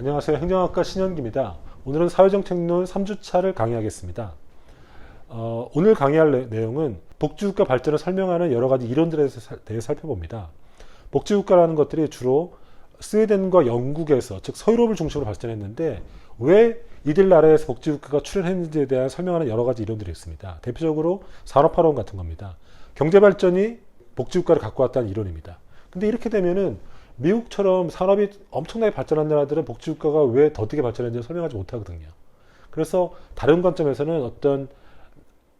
안녕하세요. 행정학과 신현기입니다. 오늘은 사회정책론 3주차를 강의하겠습니다. 오늘 강의할 내용은 복지국가 발전을 설명하는 여러 가지 이론들에 대해 살펴봅니다. 복지국가라는 것들이 주로 스웨덴과 영국에서, 즉 서유럽을 중심으로 발전했는데 왜 이들 나라에서 복지국가가 출현했는지에 대한 설명하는 여러 가지 이론들이 있습니다. 대표적으로 산업화론 같은 겁니다. 경제발전이 복지국가를 갖고 왔다는 이론입니다. 근데 이렇게 되면은 미국처럼 산업이 엄청나게 발전한 나라들은 복지국가가 왜 더디게 발전했는지 설명하지 못하거든요. 그래서 다른 관점에서는 어떤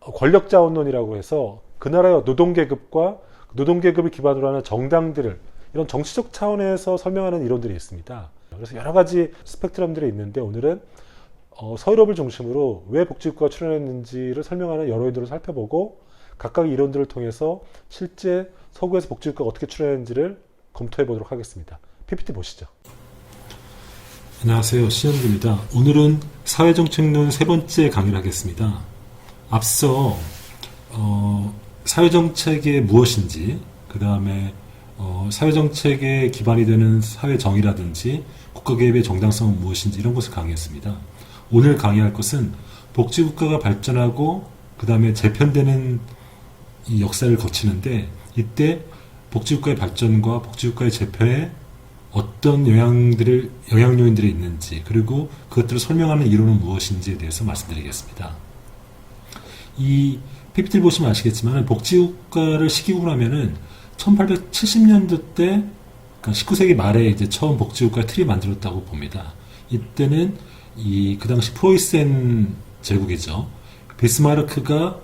권력자원론이라고 해서 그 나라의 노동계급과 노동계급을 기반으로 하는 정당들을 이런 정치적 차원에서 설명하는 이론들이 있습니다. 그래서 여러 가지 스펙트럼들이 있는데 오늘은 서유럽을 중심으로 왜 복지국가가 출현했는지를 설명하는 여러 이론들을 살펴보고 각각의 이론들을 통해서 실제 서구에서 복지국가가 어떻게 출현했는지를 검토해 보도록 하겠습니다. PPT 보시죠. 안녕하세요. 신현기입니다. 오늘은 사회정책론 세 번째 강의를 하겠습니다. 앞서 사회정책이 무엇인지, 그 다음에 사회정책의 기반이 되는 사회정의라든지 국가개혁의 정당성은 무엇인지 이런 것을 강의했습니다. 오늘 강의할 것은 복지국가가 발전하고 그 다음에 재편되는 이 역사를 거치는데 이때 복지국가의 발전과 복지국가의 재편에 어떤 영향요인들이 있는지, 그리고 그것들을 설명하는 이론은 무엇인지에 대해서 말씀드리겠습니다. 이 PPT를 보시면 아시겠지만 복지국가를 시기구분하면은 1870년대 때, 그러니까 19세기 말에 이제 처음 복지국가 틀이 만들었다고 봅니다. 이때는 그 당시 프로이센 제국이죠. 비스마르크가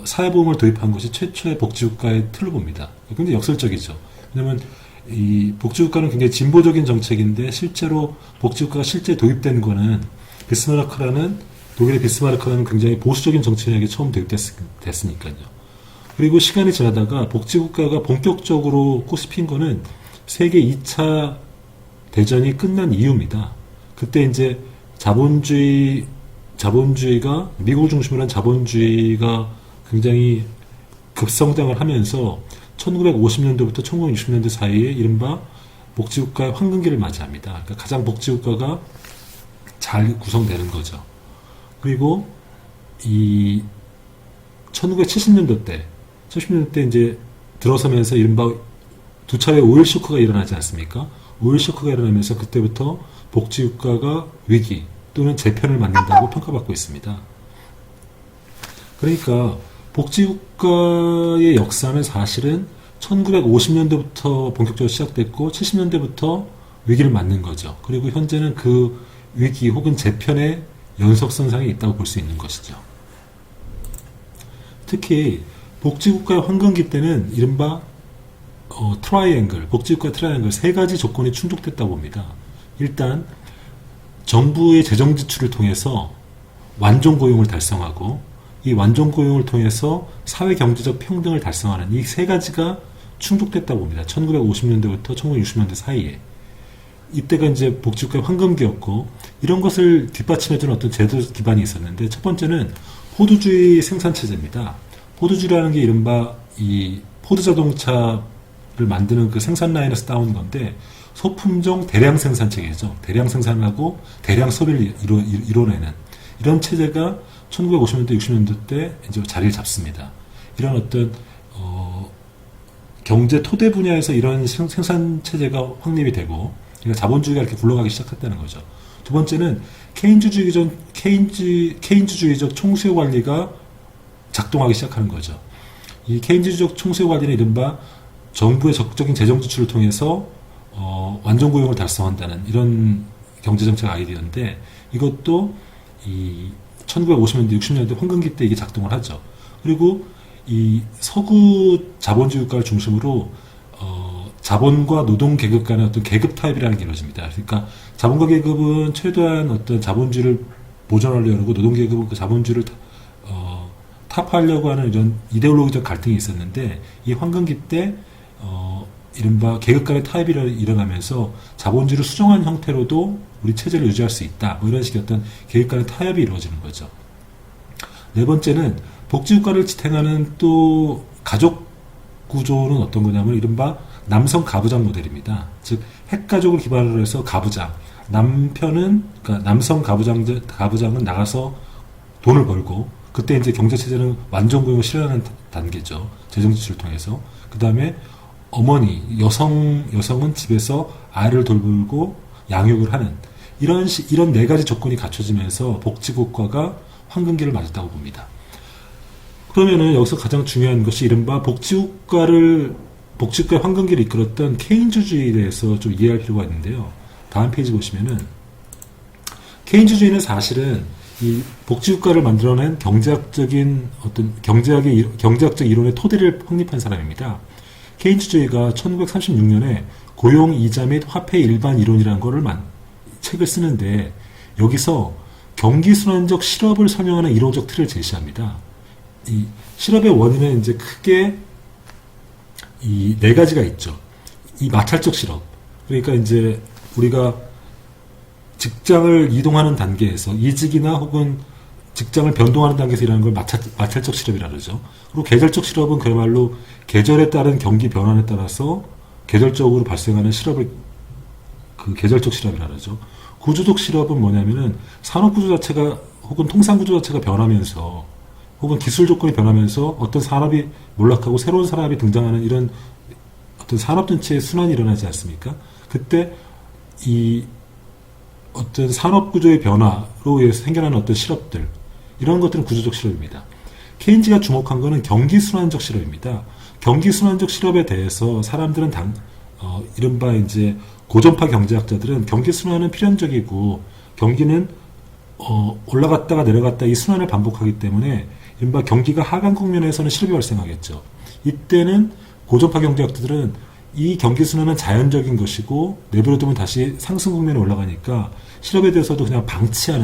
사회보험을 도입한 것이 최초의 복지국가의 틀로 봅니다. 굉장히 역설적이죠. 왜냐하면 이 복지국가는 굉장히 진보적인 정책인데 실제로 복지국가가 실제 도입된 거는 독일의 비스마르크라는 굉장히 보수적인 정치인에게 처음 도입됐으니까요. 그리고 시간이 지나다가 복지국가가 본격적으로 꽃이 핀 거는 세계 2차 대전이 끝난 이후입니다. 그때 이제 자본주의가 미국을 중심으로 한 자본주의가 굉장히 급성장을 하면서 1950년도부터 1960년대 사이에 이른바 복지국가의 황금기를 맞이합니다. 그러니까 가장 복지국가가 잘 구성되는 거죠. 그리고 이 1970년도 때 이제 들어서면서 이른바 두 차례 오일 쇼크가 일어나지 않습니까? 오일 쇼크가 일어나면서 그때부터 복지국가가 위기 또는 재편을 맞는다고 평가받고 있습니다. 그러니까 복지국가의 역사는 사실은 1950년대부터 본격적으로 시작됐고 70년대부터 위기를 맞는 거죠. 그리고 현재는 그 위기 혹은 재편의 연속선상에 있다고 볼 수 있는 것이죠. 특히 복지국가의 황금기 때는 이른바 복지국가 트라이앵글 세 가지 조건이 충족됐다고 봅니다. 일단 정부의 재정 지출을 통해서 완전 고용을 달성하고 이 완전 고용을 통해서 사회 경제적 평등을 달성하는 이 세 가지가 충족됐다고 봅니다. 1950년대부터 1960년대 사이에. 이때가 이제 복지국가의 황금기였고 이런 것을 뒷받침해주는 어떤 제도 기반이 있었는데 첫 번째는 포드주의 생산체제입니다. 포드주의라는 게 이른바 이 포드 자동차를 만드는 그 생산 라인에서 따온 건데 소품종 대량 생산 체계죠. 대량 생산을 하고 대량 소비를 이뤄내는 이런 체제가 1950년대, 60년대 때 이제 자리를 잡습니다. 이런 어떤 경제 토대 분야에서 이런 생산 체제가 확립이 되고 그러니까 자본주의가 이렇게 굴러가기 시작했다는 거죠. 두 번째는 케인즈주의적 총수요 관리가 작동하기 시작하는 거죠. 이 케인즈주의적 총수요 관리는 이른바 정부의 적극적인 재정 지출을 통해서 완전 고용을 달성한다는 이런 경제정책 아이디어인데 이것도 이 1950년대, 60년대 황금기 때 이게 작동을 하죠. 그리고 이 서구 자본주의 국가를 중심으로 자본과 노동 계급 간의 어떤 계급 타협이라는 게 이루어집니다. 그러니까 자본가 계급은 최대한 어떤 자본주의를 보존하려고 노동 계급은 그 자본주의를 타파하려고 하는 이런 이데올로기적 갈등이 있었는데 이 황금기 때 이른바 계급 간의 타협이 일어나면서 자본주의를 수정한 형태로도 우리 체제를 유지할 수 있다. 뭐 이런 식의 어떤 계급 간의 타협이 이루어지는 거죠. 네 번째는 복지국가를 지탱하는 또 가족 구조는 어떤 거냐면 이른바 남성 가부장 모델입니다. 즉 핵가족을 기반으로 해서 가부장, 그러니까 남성 가부장은 나가서 돈을 벌고, 그때 이제 경제체제는 완전 고용을 실현하는 단계죠. 재정지출을 통해서. 그 다음에 어머니, 여성은 집에서 아이를 돌보고 양육을 하는, 이런 네 가지 조건이 갖춰지면서 복지국가가 황금기를 맞았다고 봅니다. 그러면은 여기서 가장 중요한 것이 이른바 복지국가의 황금기를 이끌었던 케인즈주의에 대해서 좀 이해할 필요가 있는데요. 다음 페이지 보시면은, 케인즈주의는 사실은 이 복지국가를 만들어낸 경제학적 이론의 토대를 확립한 사람입니다. 케인즈주의가 1936년에 고용 이자 및 화폐 일반 이론이라는 책을 쓰는데, 여기서 경기순환적 실업을 설명하는 이론적 틀을 제시합니다. 이 실업의 원인은 이제 크게 이 네 가지가 있죠. 이 마찰적 실업. 그러니까 이제 우리가 직장을 이동하는 단계에서 이직이나 혹은 직장을 변동하는 단계에서 일하는 걸 마찰적 실업이라 그러죠. 그리고 계절적 실업은 그야말로 계절에 따른 경기 변환에 따라서 계절적으로 발생하는 실업을 계절적 실업이라 그러죠. 구조적 실업은 뭐냐면은 산업 구조 자체가 혹은 통상 구조 자체가 변하면서 혹은 기술 조건이 변하면서 어떤 산업이 몰락하고 새로운 산업이 등장하는 이런 어떤 산업 전체의 순환이 일어나지 않습니까? 그때 이 어떤 산업 구조의 변화로 인해서 생겨나는 어떤 실업들, 이런 것들은 구조적 실업입니다. 케인즈가 주목한 것은 경기순환적 실업입니다. 경기순환적 실업에 대해서 사람들은 이른바 이제 고전파 경제학자들은 경기순환은 필연적이고 경기는 올라갔다가 내려갔다 이 순환을 반복하기 때문에 이른바 경기가 하강 국면에서는 실업이 발생하겠죠. 이때는 고전파 경제학자들은 이 경기순환은 자연적인 것이고 내버려두면 다시 상승 국면에 올라가니까 실업에 대해서도 그냥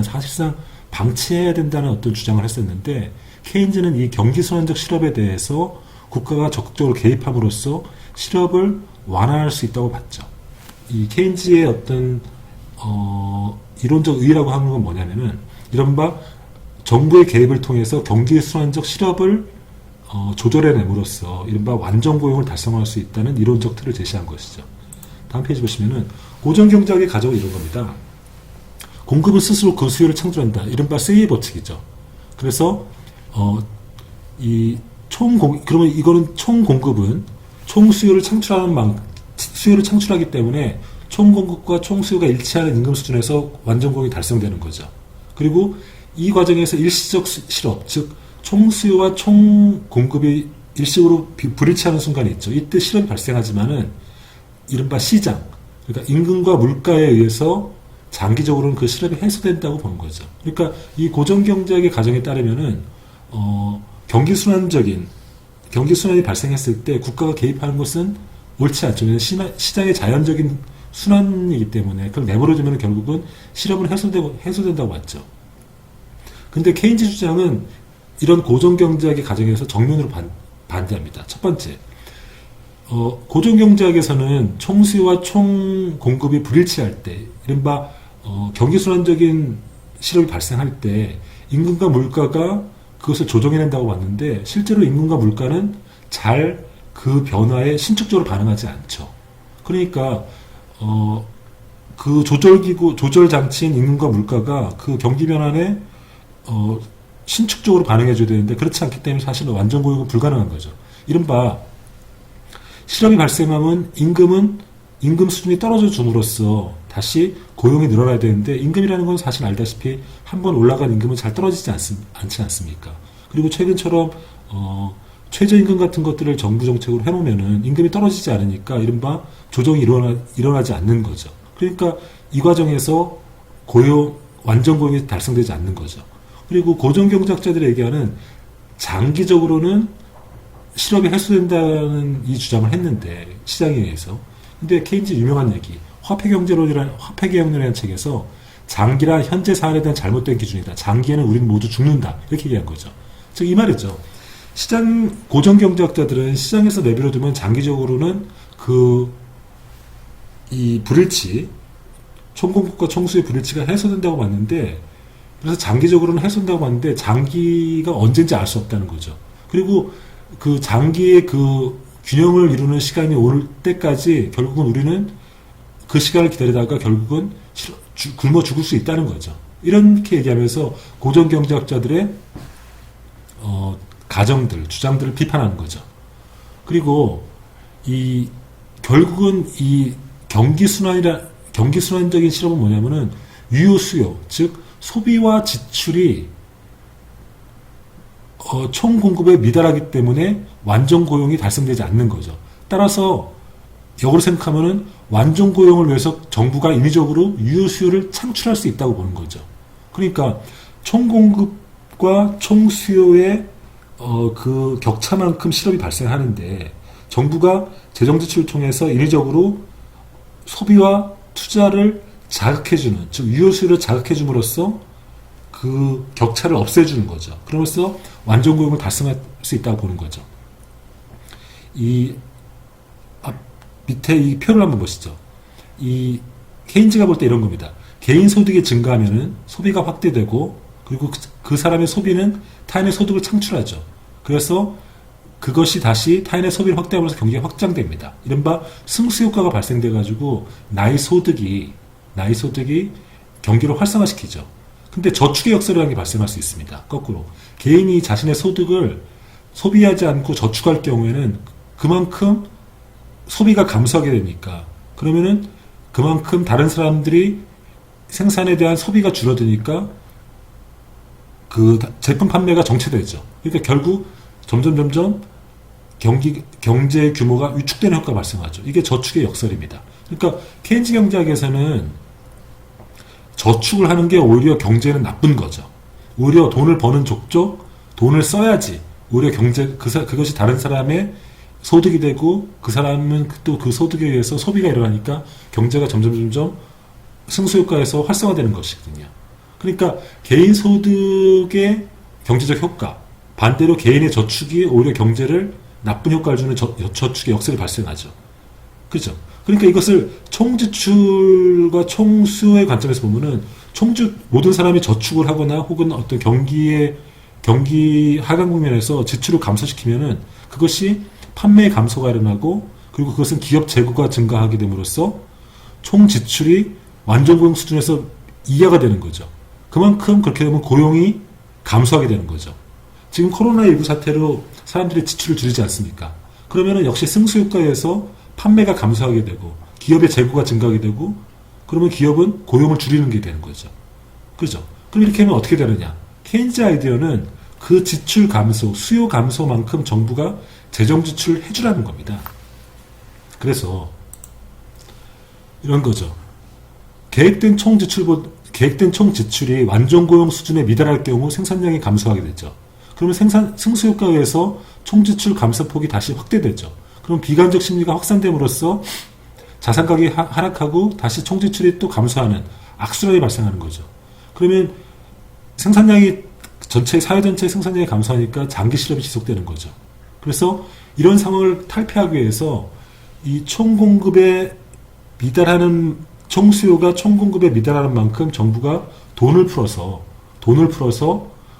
사실상 방치해야 된다는 어떤 주장을 했었는데, 케인즈는 이 경기순환적 실업에 대해서 국가가 적극적으로 개입함으로써 실업을 완화할 수 있다고 봤죠. 이 케인즈의 어떤 이론적 의의라고 하는 건 뭐냐면은 이른바 정부의 개입을 통해서 경기순환적 실업을 조절해냄으로써 이른바 완전 고용을 달성할 수 있다는 이론적 틀을 제시한 것이죠. 다음 페이지 보시면은 고전경제학의 가정은 이런 겁니다. 공급은 스스로 그 수요를 창조한다. 이른바 세이의 법칙이죠. 그래서 그러면 이거는 총 공급은 총 수요를 창출하기 때문에 총 공급과 총 수요가 일치하는 임금 수준에서 완전 고용이 달성되는 거죠. 그리고 이 과정에서 일시적 실업, 즉 총 수요와 총 공급이 일시적으로 불일치하는 순간이 있죠. 이때 실업이 발생하지만은 이른바 시장, 그러니까 임금과 물가에 의해서 장기적으로는 그 실업이 해소된다고 보는 거죠. 그러니까 이 고전경제학의 가정에 따르면은 경기순환이 발생했을 때 국가가 개입하는 것은 옳지 않죠. 시장의 자연적인 순환이기 때문에 그걸 내버려두면 결국은 실업은 해소된다고 봤죠. 근데 케인즈 주장은 이런 고전경제학의 가정에서 정면으로 반대합니다. 첫 번째, 고전경제학에서는 총수요와 총공급이 불일치할 때, 이른바 경기순환적인 실업이 발생할 때 임금과 물가가 그것을 조정해낸다고 봤는데, 실제로 임금과 물가는 잘 그 변화에 신축적으로 반응하지 않죠. 그러니까 그 조절 장치인 임금과 물가가 그 경기 변환에 신축적으로 반응해줘야 되는데 그렇지 않기 때문에 사실은 완전 고용은 불가능한 거죠. 이른바 실업이 발생하면 임금 수준이 떨어져 줌으로써 다시 고용이 늘어나야 되는데, 임금이라는 건 사실 알다시피 한번 올라간 임금은 잘 떨어지지 않지 않습니까? 그리고 최근처럼 최저임금 같은 것들을 정부 정책으로 해놓으면은 임금이 떨어지지 않으니까 이른바 조정이 일어나지 않는 거죠. 그러니까 이 과정에서 완전 고용이 달성되지 않는 거죠. 그리고 고전경제학자들이 얘기하는 장기적으로는 실업이 해소된다는 이 주장을 했는데, 시장에 의해서. 근데 케인즈 유명한 얘기, 화폐개혁론이라는 책에서 장기란 현재 사안에 대한 잘못된 기준이다. 장기에는 우리는 모두 죽는다. 이렇게 얘기한 거죠. 즉 이 말이죠. 고전경제학자들은 시장에서 내버려두면 장기적으로는 이 불일치, 총공급과 총수의 불일치가 해소된다고 봤는데, 그래서 장기적으로는 해소된다고 봤는데 장기가 언제인지 알 수 없다는 거죠. 그리고 그 장기의 그 균형을 이루는 시간이 올 때까지 결국은 우리는 그 시간을 기다리다가 결국은 굶어 죽을 수 있다는 거죠. 이렇게 얘기하면서 고전경제학자들의 가정들, 주장들을 비판하는 거죠. 그리고 결국은 이 경기순환적인 실험은 뭐냐면은 유효수요, 즉 소비와 지출이 총 공급에 미달하기 때문에 완전 고용이 달성되지 않는 거죠. 따라서 역으로 생각하면은 완전 고용을 위해서 정부가 인위적으로 유효수요를 창출할 수 있다고 보는 거죠. 그러니까 총 공급과 총 수요의 그 격차만큼 실업이 발생하는데 정부가 재정 지출을 통해서 인위적으로 소비와 투자를 자극해주는, 즉 유효수요를 자극해줌으로써 그 격차를 없애주는 거죠. 그러면서 완전 고용을 달성할 수 있다고 보는 거죠. 밑에 이 표를 한번 보시죠. 이 케인즈가 볼 때 이런 겁니다. 개인 소득이 증가하면은 소비가 확대되고, 그리고 그 사람의 소비는 타인의 소득을 창출하죠. 그래서 그것이 다시 타인의 소비를 확대하면서 경기가 확장됩니다. 이른바 승수효과가 발생돼가지고 나의 소득이 경기를 활성화시키죠. 근데 저축의 역설이라는 게 발생할 수 있습니다. 거꾸로 개인이 자신의 소득을 소비하지 않고 저축할 경우에는 그만큼 소비가 감소하게 되니까, 그러면은 그만큼 다른 사람들이 생산에 대한 소비가 줄어드니까 그 제품 판매가 정체되죠. 그러니까 결국 점점 경제 규모가 위축되는 효과가 발생하죠. 이게 저축의 역설입니다. 그러니까 케인즈 경제학에서는 저축을 하는 게 오히려 경제에는 나쁜 거죠. 오히려 돈을 버는 족족 돈을 써야지 오히려 그것이 다른 사람의 소득이 되고, 그 사람은 또 그 소득에 의해서 소비가 일어나니까 경제가 점점 승수효과에서 활성화되는 것이거든요. 그러니까 개인 소득의 경제적 효과, 반대로 개인의 저축이 오히려 경제를 나쁜 효과를 주는 저축의 역설이 발생하죠. 그죠? 그러니까 이것을 총지출과 총수요의 관점에서 보면은 모든 사람이 저축을 하거나 혹은 어떤 경기 하강 국면에서 지출을 감소시키면은 그것이 판매의 감소가 일어나고, 그리고 그것은 기업 재고가 증가하게 됨으로써 총 지출이 완전 고용 수준에서 이하가 되는 거죠. 그만큼 그렇게 되면 고용이 감소하게 되는 거죠. 지금 코로나19 사태로 사람들이 지출을 줄이지 않습니까? 그러면은 역시 승수효과에서 판매가 감소하게 되고 기업의 재고가 증가하게 되고, 그러면 기업은 고용을 줄이는 게 되는 거죠. 그죠? 그럼 이렇게 하면 어떻게 되느냐? 케인즈 아이디어는 그 지출 감소, 수요 감소만큼 정부가 재정 지출을 해주라는 겁니다. 그래서 이런 거죠. 계획된 총 지출이 완전 고용 수준에 미달할 경우 생산량이 감소하게 되죠. 그러면 승수효과에 의해서 총 지출 감소폭이 다시 확대되죠. 그럼 비관적 심리가 확산됨으로써 자산 가격이 하락하고 다시 총 지출이 또 감소하는 악순환이 발생하는 거죠. 그러면 사회 전체의 생산량이 감소하니까 장기 실업이 지속되는 거죠. 그래서 이런 상황을 탈피하기 위해서 이 총공급에 미달하는, 총수요가 총공급에 미달하는 만큼 정부가 돈을 풀어서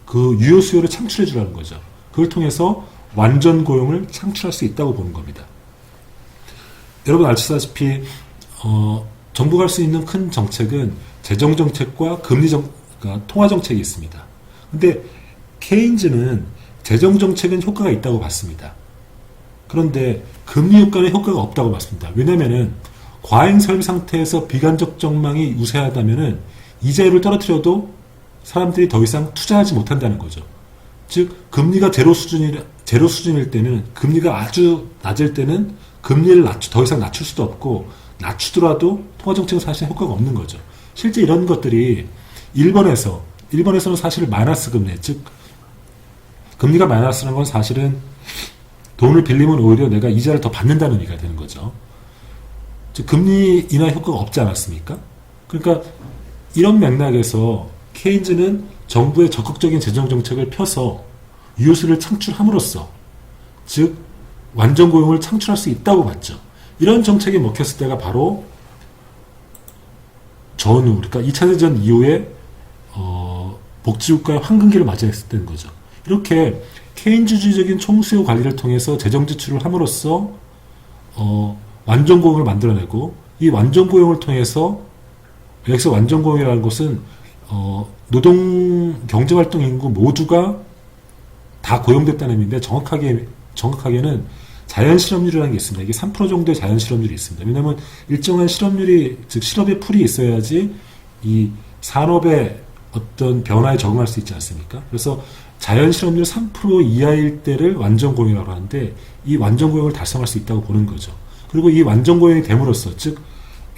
그 유효 수요를 창출해 주라는 거죠. 그걸 통해서 완전 고용을 창출할 수 있다고 보는 겁니다. 여러분 아시다시피 정부가 할 수 있는 큰 정책은 재정 정책과 그러니까 통화 정책이 있습니다. 근데 케인즈는 재정 정책은 효과가 있다고 봤습니다. 그런데 금리 효과는 효과가 없다고 봤습니다. 왜냐면은 과잉 설비 상태에서 비관적 전망이 우세하다면은 이자율을 떨어뜨려도 사람들이 더 이상 투자하지 못한다는 거죠. 즉 금리가 제로 수준일 때는, 금리가 아주 낮을 때는 금리를 더 이상 낮출 수도 없고, 낮추더라도 통화정책은 사실 효과가 없는 거죠. 실제 이런 것들이 일본에서는 사실 마이너스 금리, 즉 금리가 마이너스라는 건 사실은 돈을 빌리면 오히려 내가 이자를 더 받는다는 의미가 되는 거죠. 즉 금리 인하 효과가 없지 않았습니까? 그러니까 이런 맥락에서 케인즈는 정부의 적극적인 재정 정책을 펴서 유효수를 창출함으로써, 즉 완전 고용을 창출할 수 있다고 봤죠. 이런 정책이 먹혔을 때가 바로 전후, 그러니까 2차 대전 이후에 복지국가의 황금기를 맞이했을 때인 거죠. 이렇게 케인즈주의적인 총수요 관리를 통해서 재정 지출을 함으로써 완전 고용을 만들어내고, 이 완전 고용을 통해서 여기서 완전고용이라는 것은 노동 경제활동 인구 모두가 다 고용됐다는 의미인데 정확하게는 자연 실업률이라는 게 있습니다. 이게 3% 정도의 자연 실업률이 있습니다. 왜냐하면 일정한 실업률이 즉 실업의 풀이 있어야지 이 산업의 어떤 변화에 적응할 수 있지 않습니까? 그래서 자연 실업률 3% 이하일 때를 완전고용이라고 하는데 이 완전고용을 달성할 수 있다고 보는 거죠. 그리고 이 완전고용이 됨으로써 즉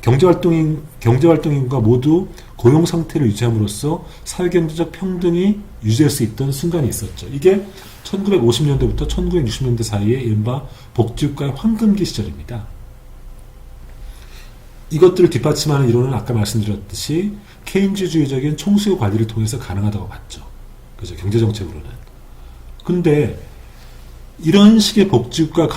경제활동인구가 모두 고용 상태를 유지함으로써 사회경제적 평등이 유지할 수 있던 순간이 있었죠. 이게 1950년대부터 1960년대 사이에 이른바 복지국가의 황금기 시절입니다. 이것들을 뒷받침하는 이론은 아까 말씀드렸듯이 케인즈주의적인 총수요 관리를 통해서 가능하다고 봤죠. 그죠? 경제정책으로는. 근데 이런 식의 복지국가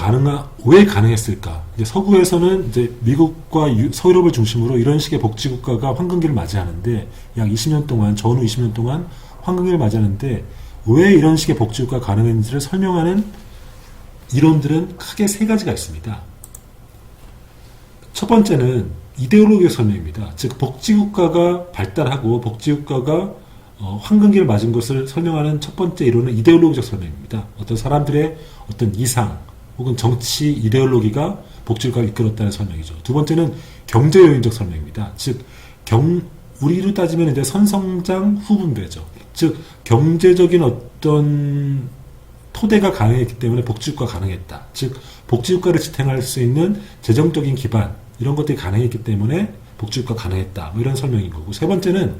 왜 가능했을까? 이제 서구에서는 이제 미국과 서유럽을 중심으로 이런 식의 복지국가가 황금기를 맞이하는데 약 20년 동안, 전후 20년 동안 황금기를 맞이하는데 왜 이런 식의 복지국가가 가능했는지를 설명하는 이론들은 크게 세 가지가 있습니다. 첫 번째는 이데올로기의 설명입니다. 즉 복지국가가 발달하고 복지국가가 황금기를 맞은 것을 설명하는 첫 번째 이론은 이데올로기적 설명입니다. 어떤 사람들의 어떤 이상 혹은 정치 이데올로기가 복지국가를 이끌었다는 설명이죠. 두 번째는 경제 요인적 설명입니다. 즉 우리로 따지면 이제 선성장 후분배죠. 즉 경제적인 어떤 토대가 가능했기 때문에 복지국가가 가능했다. 즉 복지국가를 지탱할 수 있는 재정적인 기반 이런 것들이 가능했기 때문에 복지국가가 가능했다. 뭐 이런 설명인 거고 세 번째는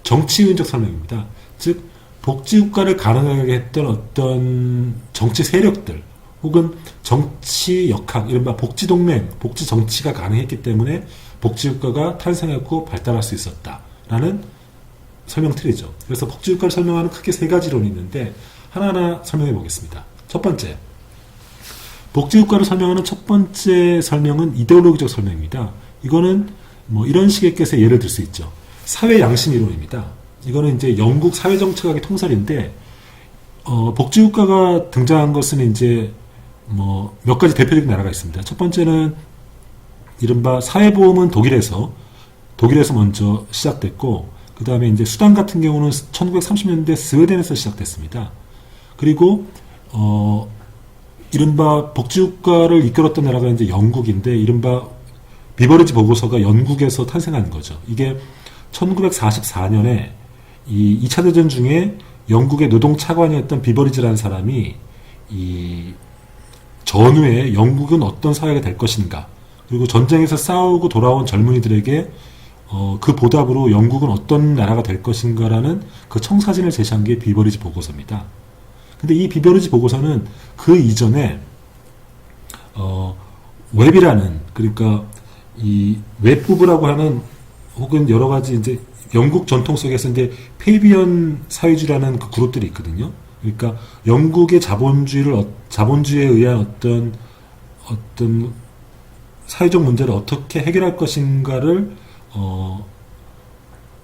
정치 요인적 설명입니다. 즉 복지국가를 가능하게 했던 어떤 정치 세력들 혹은 정치 역학 이른바 복지동맹, 복지정치가 가능했기 때문에 복지국가가 탄생했고 발달할 수 있었다라는 설명 틀이죠. 그래서 복지국가를 설명하는 크게 세 가지 이론이 있는데 하나하나 설명해 보겠습니다. 첫 번째, 복지국가를 설명하는 첫 번째 설명은 이데올로기적 설명입니다. 이거는 뭐 이런 식의 것에 예를 들 수 있죠. 사회 양심 이론입니다. 이거는 이제 영국 사회정책학의 통설인데 복지국가가 등장한 것은 이제 뭐 몇 가지 대표적인 나라가 있습니다. 첫 번째는 이른바 사회보험은 독일에서 먼저 시작됐고 그 다음에 이제 수단 같은 경우는 1930년대 스웨덴에서 시작됐습니다. 그리고 이른바 복지국가를 이끌었던 나라가 이제 영국인데 이른바 비버리지 보고서가 영국에서 탄생한 거죠. 이게 1944년에 이 2차 대전 중에 영국의 노동 차관이었던 비버리지라는 사람이 이 전후에 영국은 어떤 사회가 될 것인가 그리고 전쟁에서 싸우고 돌아온 젊은이들에게 그 보답으로 영국은 어떤 나라가 될 것인가라는 그 청사진을 제시한 게 비버리지 보고서입니다. 근데 이 비버리지 보고서는 그 이전에 웹이라는 그러니까 이 웹부부라고 하는 혹은 여러 가지 이제 영국 전통 속에서 이제 페이비언 사회주의라는 그 그룹들이 있거든요. 그러니까 영국의 자본주의에 의한 어떤 사회적 문제를 어떻게 해결할 것인가를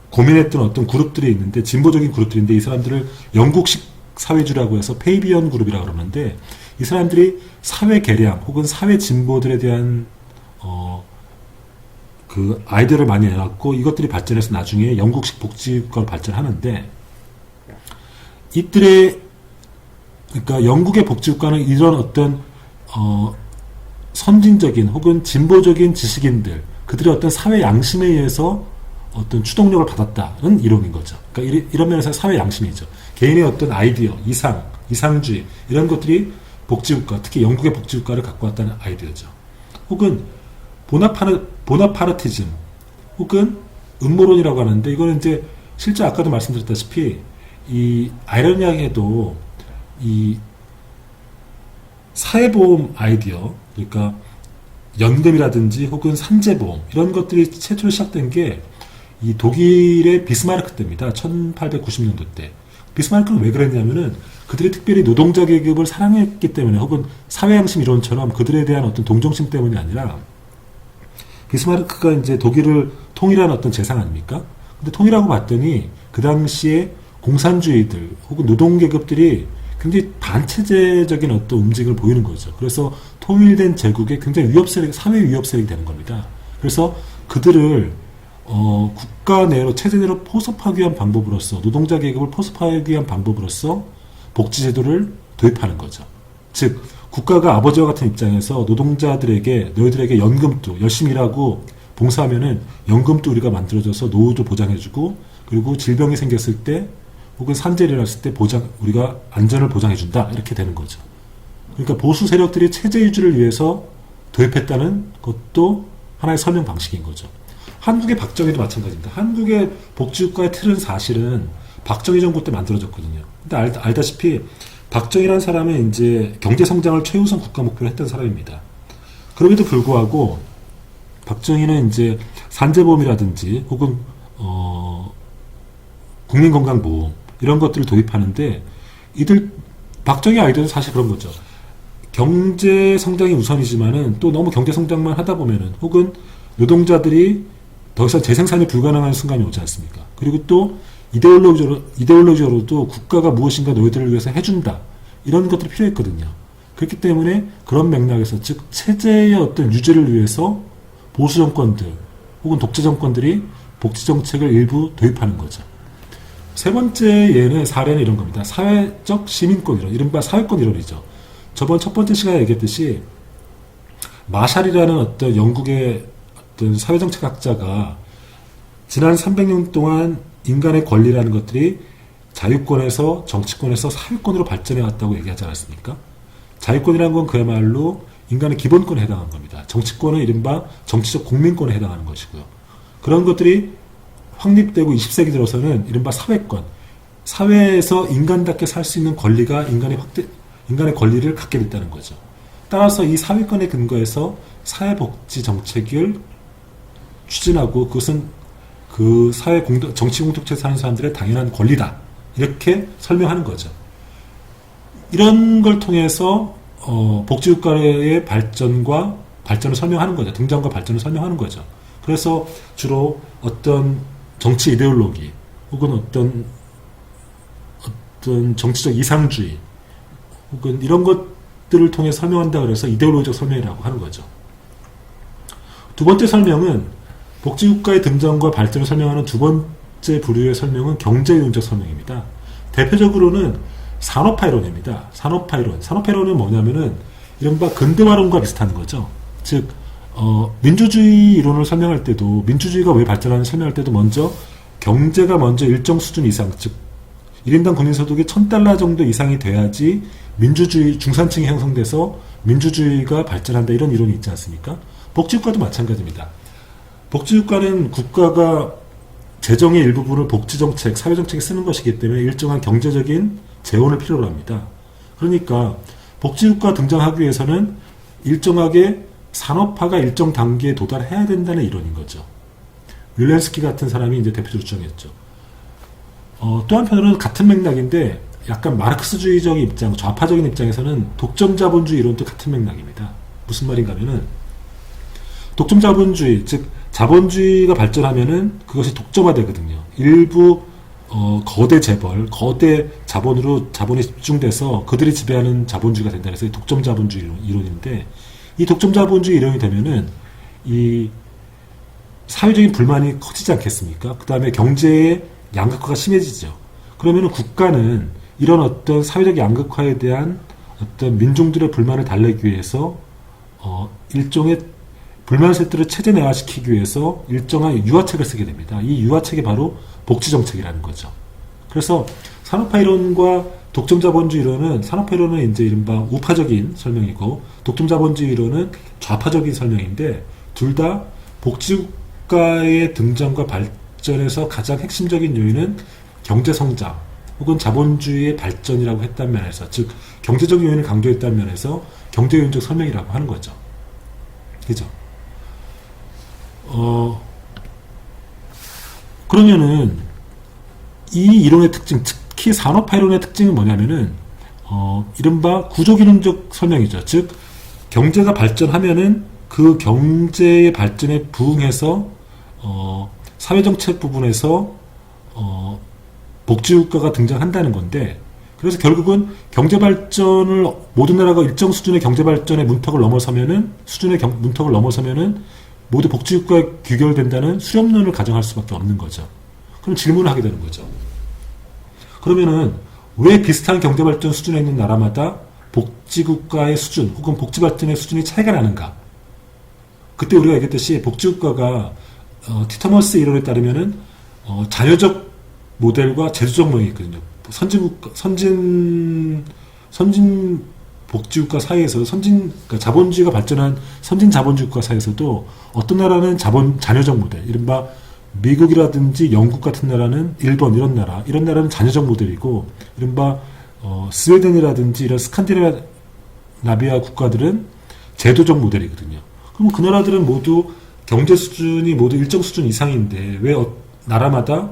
고민했던 어떤 그룹들이 있는데 진보적인 그룹들인데 이 사람들을 영국식 사회주의라고 해서 페이비언 그룹이라고 그러는데 이 사람들이 사회 개량 혹은 사회 진보들에 대한 그 아이디어를 많이 내놨고 이것들이 발전해서 나중에 영국식 복지국가로 발전하는데 그러니까 영국의 복지국가는 이런 어떤 선진적인 혹은 진보적인 지식인들 그들의 어떤 사회 양심에 의해서 어떤 추동력을 받았다는 이론인 거죠. 그러니까 이런 면에서 사회 양심이죠. 개인의 어떤 아이디어, 이상주의 이런 것들이 복지국가, 특히 영국의 복지국가를 갖고 왔다는 아이디어죠. 혹은 보나파르티즘 혹은 음모론이라고 하는데 이거는 이제 실제 아까도 말씀드렸다시피 이 아이러니하게도 이 사회보험 아이디어 그러니까 연금이라든지 혹은 산재보험 이런 것들이 최초로 시작된 게 이 독일의 비스마르크 때입니다. 1890년도 때. 비스마르크는 왜 그랬냐면은 그들이 특별히 노동자 계급을 사랑했기 때문에 혹은 사회양심 이론처럼 그들에 대한 어떤 동정심 때문이 아니라 비스마르크가 이제 독일을 통일한 어떤 재상 아닙니까? 근데 통일하고 봤더니 그 당시에 공산주의들 혹은 노동계급들이 굉장히 반체제적인 어떤 움직임을 보이는 거죠. 그래서 통일된 제국에 굉장히 사회 위협 세력이 되는 겁니다. 그래서 그들을 국가 내로 체제 내로 포섭하기 위한 방법으로서 노동자 계급을 포섭하기 위한 방법으로서 복지제도를 도입하는 거죠. 즉 국가가 아버지와 같은 입장에서 노동자들에게 너희들에게 연금도 열심히 일하고 봉사하면은 연금도 우리가 만들어줘서 노후도 보장해주고 그리고 질병이 생겼을 때 혹은 산재를 일어났을 때 우리가 안전을 보장해준다 이렇게 되는 거죠. 그러니까 보수 세력들이 체제 유지를 위해서 도입했다는 것도 하나의 설명 방식인 거죠. 한국의 박정희도 마찬가지입니다. 한국의 복지국가의 틀은 사실은 박정희 정부 때 만들어졌거든요. 근데 알다시피 박정희라는 사람은 이제 경제 성장을 최우선 국가 목표로 했던 사람입니다. 그럼에도 불구하고 박정희는 이제 산재보험이라든지 혹은 국민건강보험 이런 것들을 도입하는데 박정희 아이들도 사실 그런 거죠. 경제 성장이 우선이지만은 또 너무 경제 성장만 하다 보면은 혹은 노동자들이 더 이상 재생산이 불가능한 순간이 오지 않습니까? 그리고 또 이데올로기적으로도 국가가 무엇인가 너희들을 위해서 해준다. 이런 것들이 필요했거든요. 그렇기 때문에 그런 맥락에서 즉 체제의 어떤 유지를 위해서 보수 정권들 혹은 독재 정권들이 복지 정책을 일부 도입하는 거죠. 세 번째 사례는 이런 겁니다. 사회적 시민권 이론, 이른바 사회권 이론이죠. 저번 첫 번째 시간에 얘기했듯이 마샬이라는 어떤 영국의 어떤 사회정책학자가 지난 300년 동안 인간의 권리라는 것들이 자유권에서 정치권에서 사회권으로 발전해 왔다고 얘기하지 않았습니까? 자유권이라는 건 그야말로 인간의 기본권에 해당하는 겁니다. 정치권은 이른바 정치적 국민권에 해당하는 것이고요. 그런 것들이 확립되고 20세기 들어서는 이른바 사회권, 사회에서 인간답게 살 수 있는 권리가 인간의 권리를 갖게 됐다는 거죠. 따라서 이 사회권에 근거해서 사회복지 정책을 추진하고 그것은 그 정치 공동체에 사는 사람들의 당연한 권리다. 이렇게 설명하는 거죠. 이런 걸 통해서 복지국가의 발전을 설명하는 거죠. 등장과 발전을 설명하는 거죠. 그래서 주로 어떤 정치 이데올로기 혹은 어떤 정치적 이상주의 혹은 이런 것들을 통해 설명한다 그래서 이데올로기적 설명이라고 하는 거죠. 두 번째 설명은 복지국가의 등장과 발전을 설명하는 두 번째 부류의 설명은 경제이론적 설명입니다. 대표적으로는 산업화이론입니다. 산업화이론은 뭐냐면은 이른바 근대화론과 비슷한 거죠. 즉 민주주의 이론을 설명할 때도 민주주의가 왜 발전하는지 설명할 때도 먼저 경제가 먼저 일정 수준 이상 즉 1인당 국민소득이 $1,000 정도 이상이 돼야지 민주주의 중산층이 형성돼서 민주주의가 발전한다 이런 이론이 있지 않습니까? 복지국가도 마찬가지입니다. 복지국가는 국가가 재정의 일부분을 복지정책, 사회정책에 쓰는 것이기 때문에 일정한 경제적인 재원을 필요로 합니다. 그러니까 복지국가 등장하기 위해서는 일정하게 산업화가 일정 단계에 도달해야 된다는 이론인 거죠. 윌렌스키 같은 사람이 이제 대표적으로 주장했죠. 또 한편으로는 같은 맥락인데 약간 마르크스주의적인 입장, 좌파적인 입장에서는 독점자본주의 이론도 같은 맥락입니다. 무슨 말인가 하면은 독점자본주의, 즉 자본주의가 발전하면은 그것이 독점화되거든요. 일부 거대 재벌, 거대 자본으로 자본이 집중돼서 그들이 지배하는 자본주의가 된다 그래서 독점자본주의 이론인데 이 독점자본주의 이론이 되면은 이 사회적인 불만이 커지지 않겠습니까? 그 다음에 경제의 양극화가 심해지죠. 그러면은 국가는 이런 어떤 사회적 양극화에 대한 어떤 민중들의 불만을 달래기 위해서 일종의 불만 세트를 체제내화시키기 위해서 일정한 유화책을 쓰게 됩니다. 이 유화책이 바로 복지정책이라는 거죠. 그래서 산업화이론과 독점자본주의론은 산업화이론은 이제 이른바 우파적인 설명이고 독점자본주의론은 좌파적인 설명인데 둘 다 복지국가의 등장과 발전에서 가장 핵심적인 요인은 경제성장 혹은 자본주의의 발전이라고 했다는 면에서 즉 경제적 요인을 강조했다는 면에서 경제요인적 설명이라고 하는 거죠. 그죠? 그러면은 이 이론의 특징, 특히 산업화이론의 특징은 뭐냐면은 이른바 구조기능적 설명이죠. 즉 경제가 발전하면은 그 경제의 발전에 부응해서 사회정책 부분에서 복지국가가 등장한다는 건데 그래서 결국은 경제발전을 모든 나라가 일정 수준의 경제발전의 문턱을 넘어서면은 모두 복지국가에 귀결된다는 수렴론을 가정할 수밖에 없는 거죠. 그럼 질문을 하게 되는 거죠. 그러면은 왜 비슷한 경제발전 수준에 있는 나라마다 복지국가의 수준 혹은 복지발전의 수준이 차이가 나는가? 그때 우리가 얘기했듯이 복지국가가 티터머스 이론에 따르면은 자녀적 모델과 제도적 모델이 있거든요. 선진 복지국가 사이에서 그러니까 자본주의가 발전한 선진 자본주의 국가 사이에서도 어떤 나라는 자녀적 모델, 이른바 미국이라든지 영국 같은 나라는 일본 이런 나라는 자녀적 모델이고, 이른바 스웨덴이라든지 이런 스칸디나비아 국가들은 제도적 모델이거든요. 그럼 그 나라들은 모두 경제 수준이 모두 일정 수준 이상인데 왜 나라마다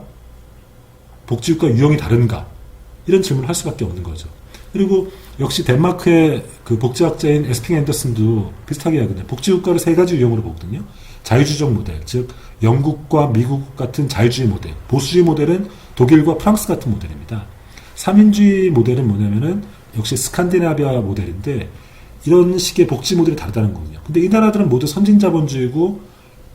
복지국가 유형이 다른가? 이런 질문을 할 수밖에 없는 거죠. 그리고 역시 덴마크의 그 복지학자인 에스핑 앤더슨도 비슷하게 하거든요. 복지국가를 세 가지 유형으로 보거든요. 자유주의적 모델, 즉 영국과 미국 같은 자유주의 모델, 보수주의 모델은 독일과 프랑스 같은 모델입니다. 삼인주의 모델은 뭐냐면은 역시 스칸디나비아 모델인데 이런 식의 복지 모델이 다르다는 거거든요. 근데 이 나라들은 모두 선진자본주의고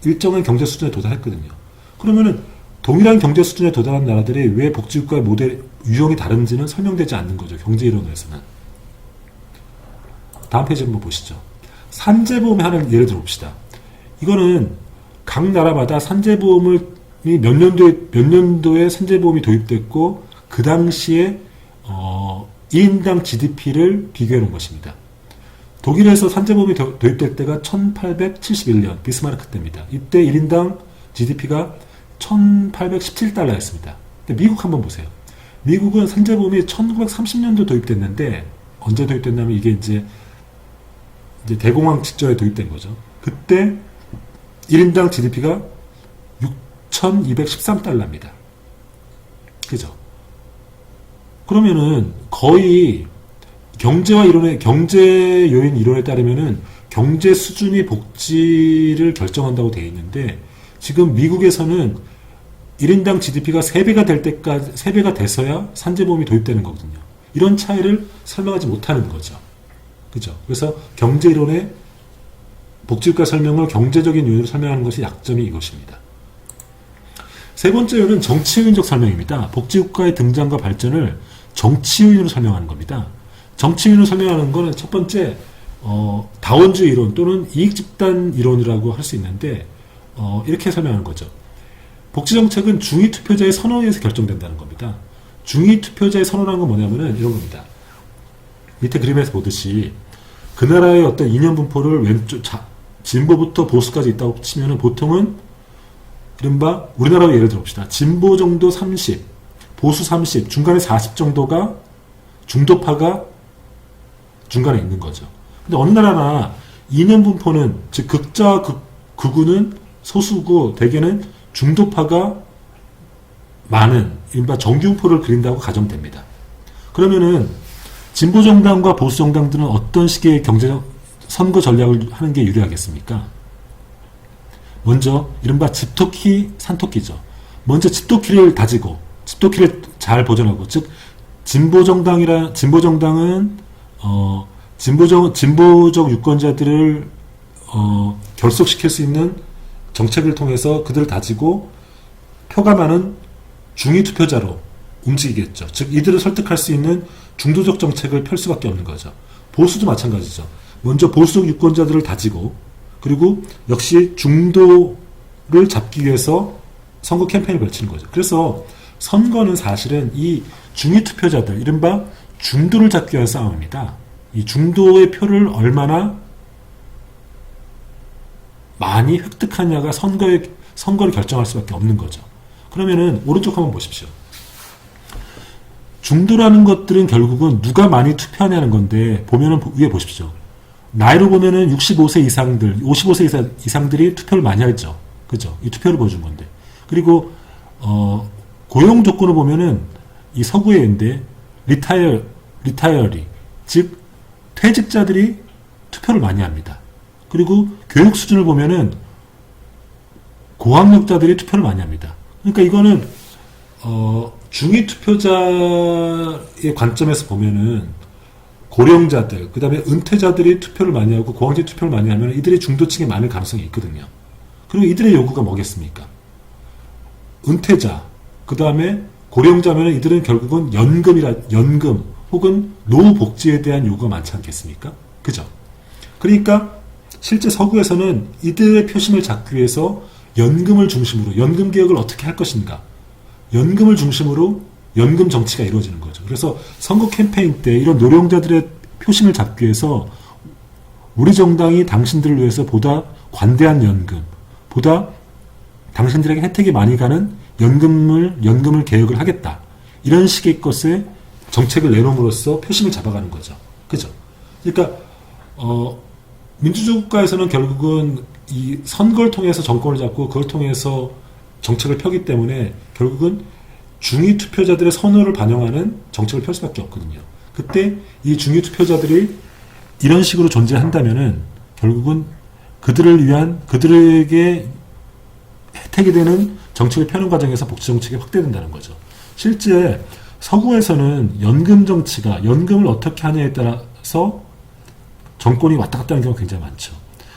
일정한 경제 수준에 도달했거든요. 그러면은 동일한 경제 수준에 도달한 나라들이 왜 복지국가의 모델 유형이 다른지는 설명되지 않는 거죠. 경제 이론에서는. 다음 페이지 한번 보시죠. 산재보험의 하나를 예를 들어봅시다. 이거는 각 나라마다 산재보험이 몇 년도에 산재보험이 도입됐고 그 당시에 1인당 GDP를 비교해 놓은 것입니다. 독일에서 산재보험이 도입될 때가 1871년 비스마르크 때입니다. 이때 1인당 GDP가 1817달러였습니다. 근데 미국 한번 보세요. 미국은 산재보험이 1930년도 도입됐는데 언제 도입됐냐면 이게 이제 대공황 직전에 도입된 거죠. 그때 1인당 GDP가 6,213달러입니다. 그죠? 그러면은 거의 경제 요인 이론에 따르면은 경제 수준이 복지를 결정한다고 되어 있는데 지금 미국에서는 1인당 GDP가 3배가 돼서야 산재보험이 도입되는 거거든요. 이런 차이를 설명하지 못하는 거죠. 그죠? 그래서 경제 이론의 복지국가 설명을 경제적인 요인으로 설명하는 것이 약점이 이것입니다. 세 번째 요인은 정치 요인적 설명입니다. 복지국가의 등장과 발전을 정치 요인으로 설명하는 겁니다. 정치 요인으로 설명하는 것은 첫 번째 다원주의 이론 또는 이익집단 이론이라고 할 수 있는데 이렇게 설명하는 거죠. 복지정책은 중위 투표자의 선언에 의해서 결정된다는 겁니다. 중위 투표자의 선언한 건 뭐냐면은 이런 겁니다. 밑에 그림에서 보듯이 그 나라의 어떤 이념 분포를 진보부터 보수까지 있다고 치면은 보통은 이른바 우리나라로 예를 들어봅시다. 진보 정도 30, 보수 30, 중간에 40 정도가 중도파가 중간에 있는 거죠. 근데 어느 나라나 이념 분포는 즉 극좌 극우는 소수고 대개는 중도파가 많은 이른바 정규분포를 그린다고 가정됩니다. 그러면은 진보 정당과 보수 정당들은 어떤 식의 경제적 선거 전략을 하는 게 유리하겠습니까? 먼저 이른바 집토끼 산토끼죠. 먼저 집토끼를 다지고 집토끼를 잘 보존하고 즉 진보 정당은 진보적 유권자들을 결속시킬 수 있는 정책을 통해서 그들을 다지고 표가 많은 중위 투표자로 움직이겠죠. 즉 이들을 설득할 수 있는 중도적 정책을 펼 수밖에 없는 거죠. 보수도 마찬가지죠. 먼저 보수적 유권자들을 다지고 그리고 역시 중도를 잡기 위해서 선거 캠페인을 걸치는 거죠. 그래서 선거는 사실은 이 중위 투표자들, 이른바 중도를 잡기 위한 싸움입니다. 이 중도의 표를 얼마나 많이 획득하냐가 선거를 결정할 수밖에 없는 거죠. 그러면은 오른쪽 한번 보십시오. 중도라는 것들은 결국은 누가 많이 투표하냐는 건데 보면은 위에 보십시오. 나이로 보면은 65세 이상들, 55세 이상들이 투표를 많이 하죠. 그죠? 이 투표를 보여준 건데. 그리고 고용 조건을 보면은 이 서구의인데 리타이어리, 즉 퇴직자들이 투표를 많이 합니다. 그리고 교육 수준을 보면은 고학력자들이 투표를 많이 합니다. 그러니까 이거는 중위 투표자의 관점에서 보면은 고령자들, 그 다음에 은퇴자들이 투표를 많이 하고 고학력 투표를 많이 하면 이들이 중도층에 많을 가능성이 있거든요. 그리고 이들의 요구가 뭐겠습니까? 은퇴자, 그 다음에 고령자면 이들은 결국은 연금 혹은 노후복지에 대한 요구가 많지 않겠습니까? 그죠? 그러니까 실제 서구에서는 이들의 표심을 잡기 위해서 연금을 중심으로 연금 개혁을 어떻게 할 것인가, 연금을 중심으로 연금 정치가 이루어지는 거죠. 그래서 선거 캠페인 때 이런 노령자들의 표심을 잡기 위해서 우리 정당이 당신들을 위해서 보다 관대한 연금, 보다 당신들에게 혜택이 많이 가는 연금을 개혁을 하겠다. 이런 식의 것에 정책을 내놓음으로써 표심을 잡아가는 거죠. 그죠? 그러니까 민주주의 국가에서는 결국은 이 선거를 통해서 정권을 잡고 그걸 통해서 정책을 펴기 때문에 결국은 중위 투표자들의 선호를 반영하는 정책을 펼 수밖에 없거든요. 그때 이 중위 투표자들이 이런 식으로 존재한다면은 결국은 그들에게 혜택이 되는 정책을 펴는 과정에서 복지 정책이 확대된다는 거죠. 실제 서구에서는 연금 정치가 연금을 어떻게 하냐에 따라서 정권이 왔다 갔다 하는 경우가 굉장히 많죠.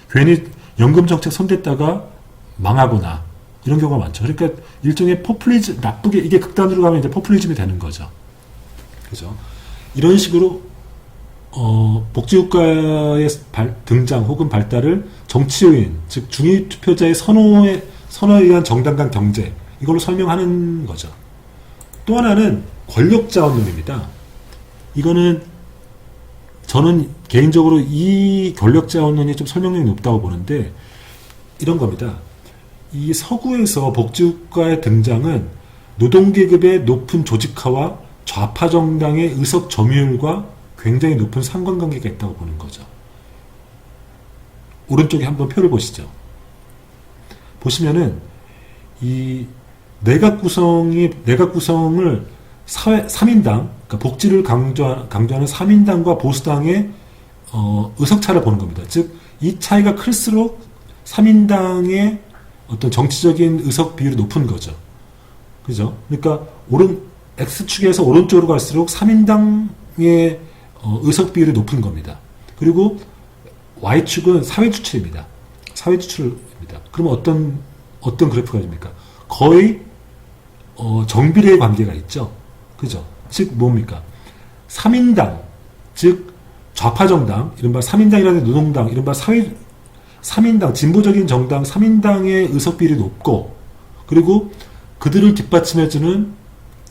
괜히 연금 정책 손댔다가 망하거나 이런 경우가 많죠. 그러니까 일종의 포퓰리즘, 나쁘게 이게 극단으로 가면 이제 포퓰리즘이 되는 거죠. 그죠? 이런 식으로 복지국가의 등장 혹은 발달을 정치 요인, 즉 중위 투표자의 선호에 의한 정당 간 경제, 이걸로 설명하는 거죠. 또 하나는 권력자원론입니다. 이거는 저는 개인적으로 이 권력자원론이 좀 설명력이 높다고 보는데 이런 겁니다. 이 서구에서 복지국가의 등장은 노동계급의 높은 조직화와 좌파 정당의 의석 점유율과 굉장히 높은 상관관계가 있다고 보는 거죠. 오른쪽에 한번 표를 보시죠. 보시면은 이 내각 구성을 3인당, 그러니까 복지를 강조하는 3인당과 보수당의 의석차를 보는 겁니다. 즉, 이 차이가 클수록 3인당의 어떤 정치적인 의석 비율이 높은 거죠. 그죠? 그러니까 X축에서 오른쪽으로 갈수록 3인당의 의석 비율이 높은 겁니다. 그리고 Y축은 사회주출입니다. 사회주출입니다. 그러면 어떤 그래프가 됩니까? 거의 정비례의 관계가 있죠. 그죠? 즉 뭡니까? 3인당, 즉 좌파정당, 이른바 3인당이라는 노동당, 이른바 3인당, 진보적인 정당 3인당의 의석 비율이 높고, 그리고 그들을 뒷받침해주는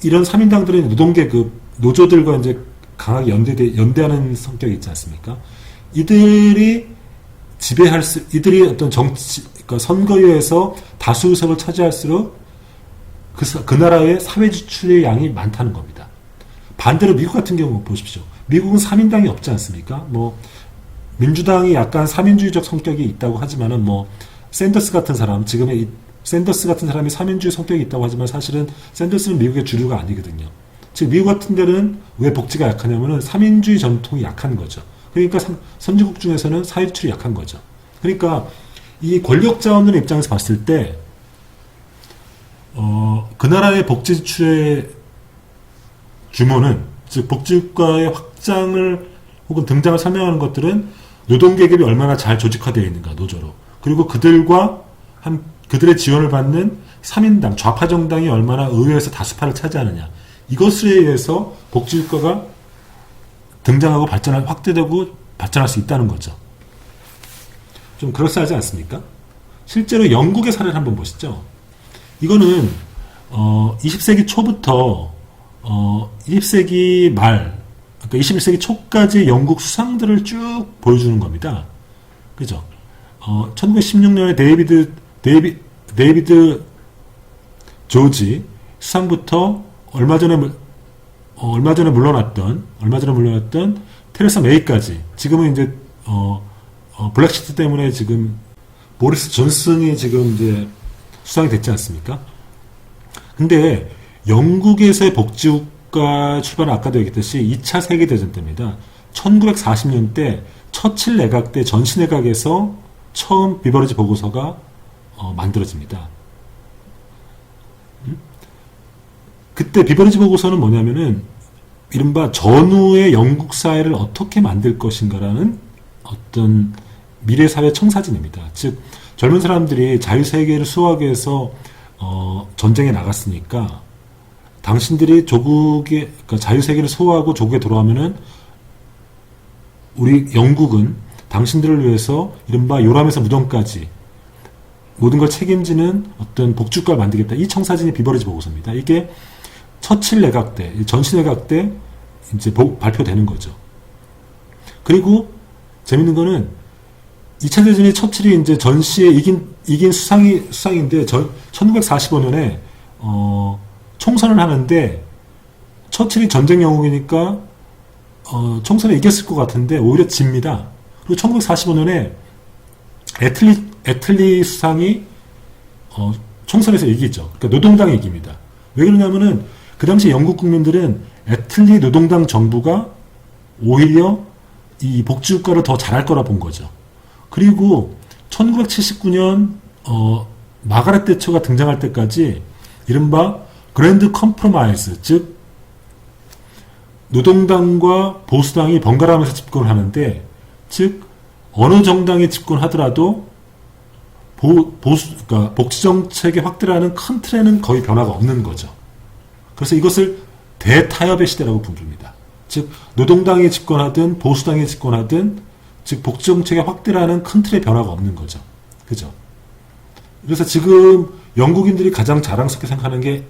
이런 3인당들의 노동계급, 노조들과 이제 강하게 연대하는 성격이 있지 않습니까? 이들이 이들이 어떤 그러니까 선거유에서 다수 의석을 차지할수록 그 나라의 사회 지출의 양이 많다는 겁니다. 반대로 미국 같은 경우 보십시오. 미국은 3인당이 없지 않습니까? 민주당이 약간 3인주의적 성격이 있다고 하지만은 샌더스 같은 사람이 3인주의 성격이 있다고 하지만 사실은 샌더스는 미국의 주류가 아니거든요. 즉 미국 같은 데는 왜 복지가 약하냐면은 3인주의 전통이 약한 거죠. 그러니까 선진국 중에서는 사회 지출이 약한 거죠. 그러니까 이 권력 자원의 입장에서 봤을 때 그 나라의 복지 지출의 규모는, 즉 복지국가의 확장을 혹은 등장을 설명하는 것들은 노동계급이 얼마나 잘 조직화되어 있는가, 노조로. 그리고 그들의 지원을 받는 3인당, 좌파 정당이 얼마나 의회에서 다수파를 차지하느냐. 이것에 의해서 복지국가가 등장하고 확대되고 발전할 수 있다는 거죠. 좀 그럴싸하지 않습니까? 실제로 영국의 사례를 한번 보시죠. 이거는 20세기 초부터 20세기 말, 그러니까 21세기 초까지 영국 수상들을 쭉 보여주는 겁니다. 그죠? 1916년에 데이비드 조지 수상부터 얼마 전에 물러났던 테레사 메이까지, 지금은 이제 블랙시트 때문에 지금 보리스 존슨이 지금 이제 수상이 됐지 않습니까? 근데 영국에서의 복지국가 출발은 아까도 얘기했듯이 2차 세계대전 때입니다. 1940년 때 처칠 내각 때 전시 내각에서 처음 비버리지 보고서가 만들어집니다. 그때 비버리지 보고서는 뭐냐면은 이른바 전후의 영국 사회를 어떻게 만들 것인가라는 어떤 미래 사회 청사진입니다. 즉 젊은 사람들이 자유세계를 수호하기 위해서 전쟁에 나갔으니까 당신들이 조국의 그러니까 자유세계를 수호하고 조국에 돌아오면은 우리 영국은 당신들을 위해서 이른바 요람에서 무덤까지 모든 걸 책임지는 어떤 복지국가를 만들겠다. 이 청사진이 비버리지 보고서입니다. 이게 처칠 내각 때, 전시 내각 때 이제 발표되는 거죠. 그리고 재밌는 거는 2차 대전에 처칠이 이제 전시에 이긴 수상인데 1945년에 총선을 하는데 처칠이 전쟁 영웅이니까 총선에 이겼을 것 같은데 오히려 집니다. 그리고 1945년에 애틀리 수상이 총선에서 이기죠. 그러니까 노동당이 이깁니다. 왜 그러냐면은 그 당시 영국 국민들은 애틀리 노동당 정부가 오히려 이 복지국가를 더 잘할 거라 본 거죠. 그리고 1979년 마가렛 대처가 등장할 때까지 이른바 그랜드 컴프로마이즈, 즉 노동당과 보수당이 번갈아가면서 집권을 하는데, 즉 어느 정당이 집권하더라도 그러니까 복지 정책의 확대라는 큰 틀에는 거의 변화가 없는 거죠. 그래서 이것을 대타협의 시대라고 부릅니다. 즉 노동당이 집권하든 보수당이 집권하든 즉 복지 정책의 확대라는 큰 틀의 변화가 없는 거죠. 그죠? 그래서 지금 영국인들이 가장 자랑스럽게 생각하는 게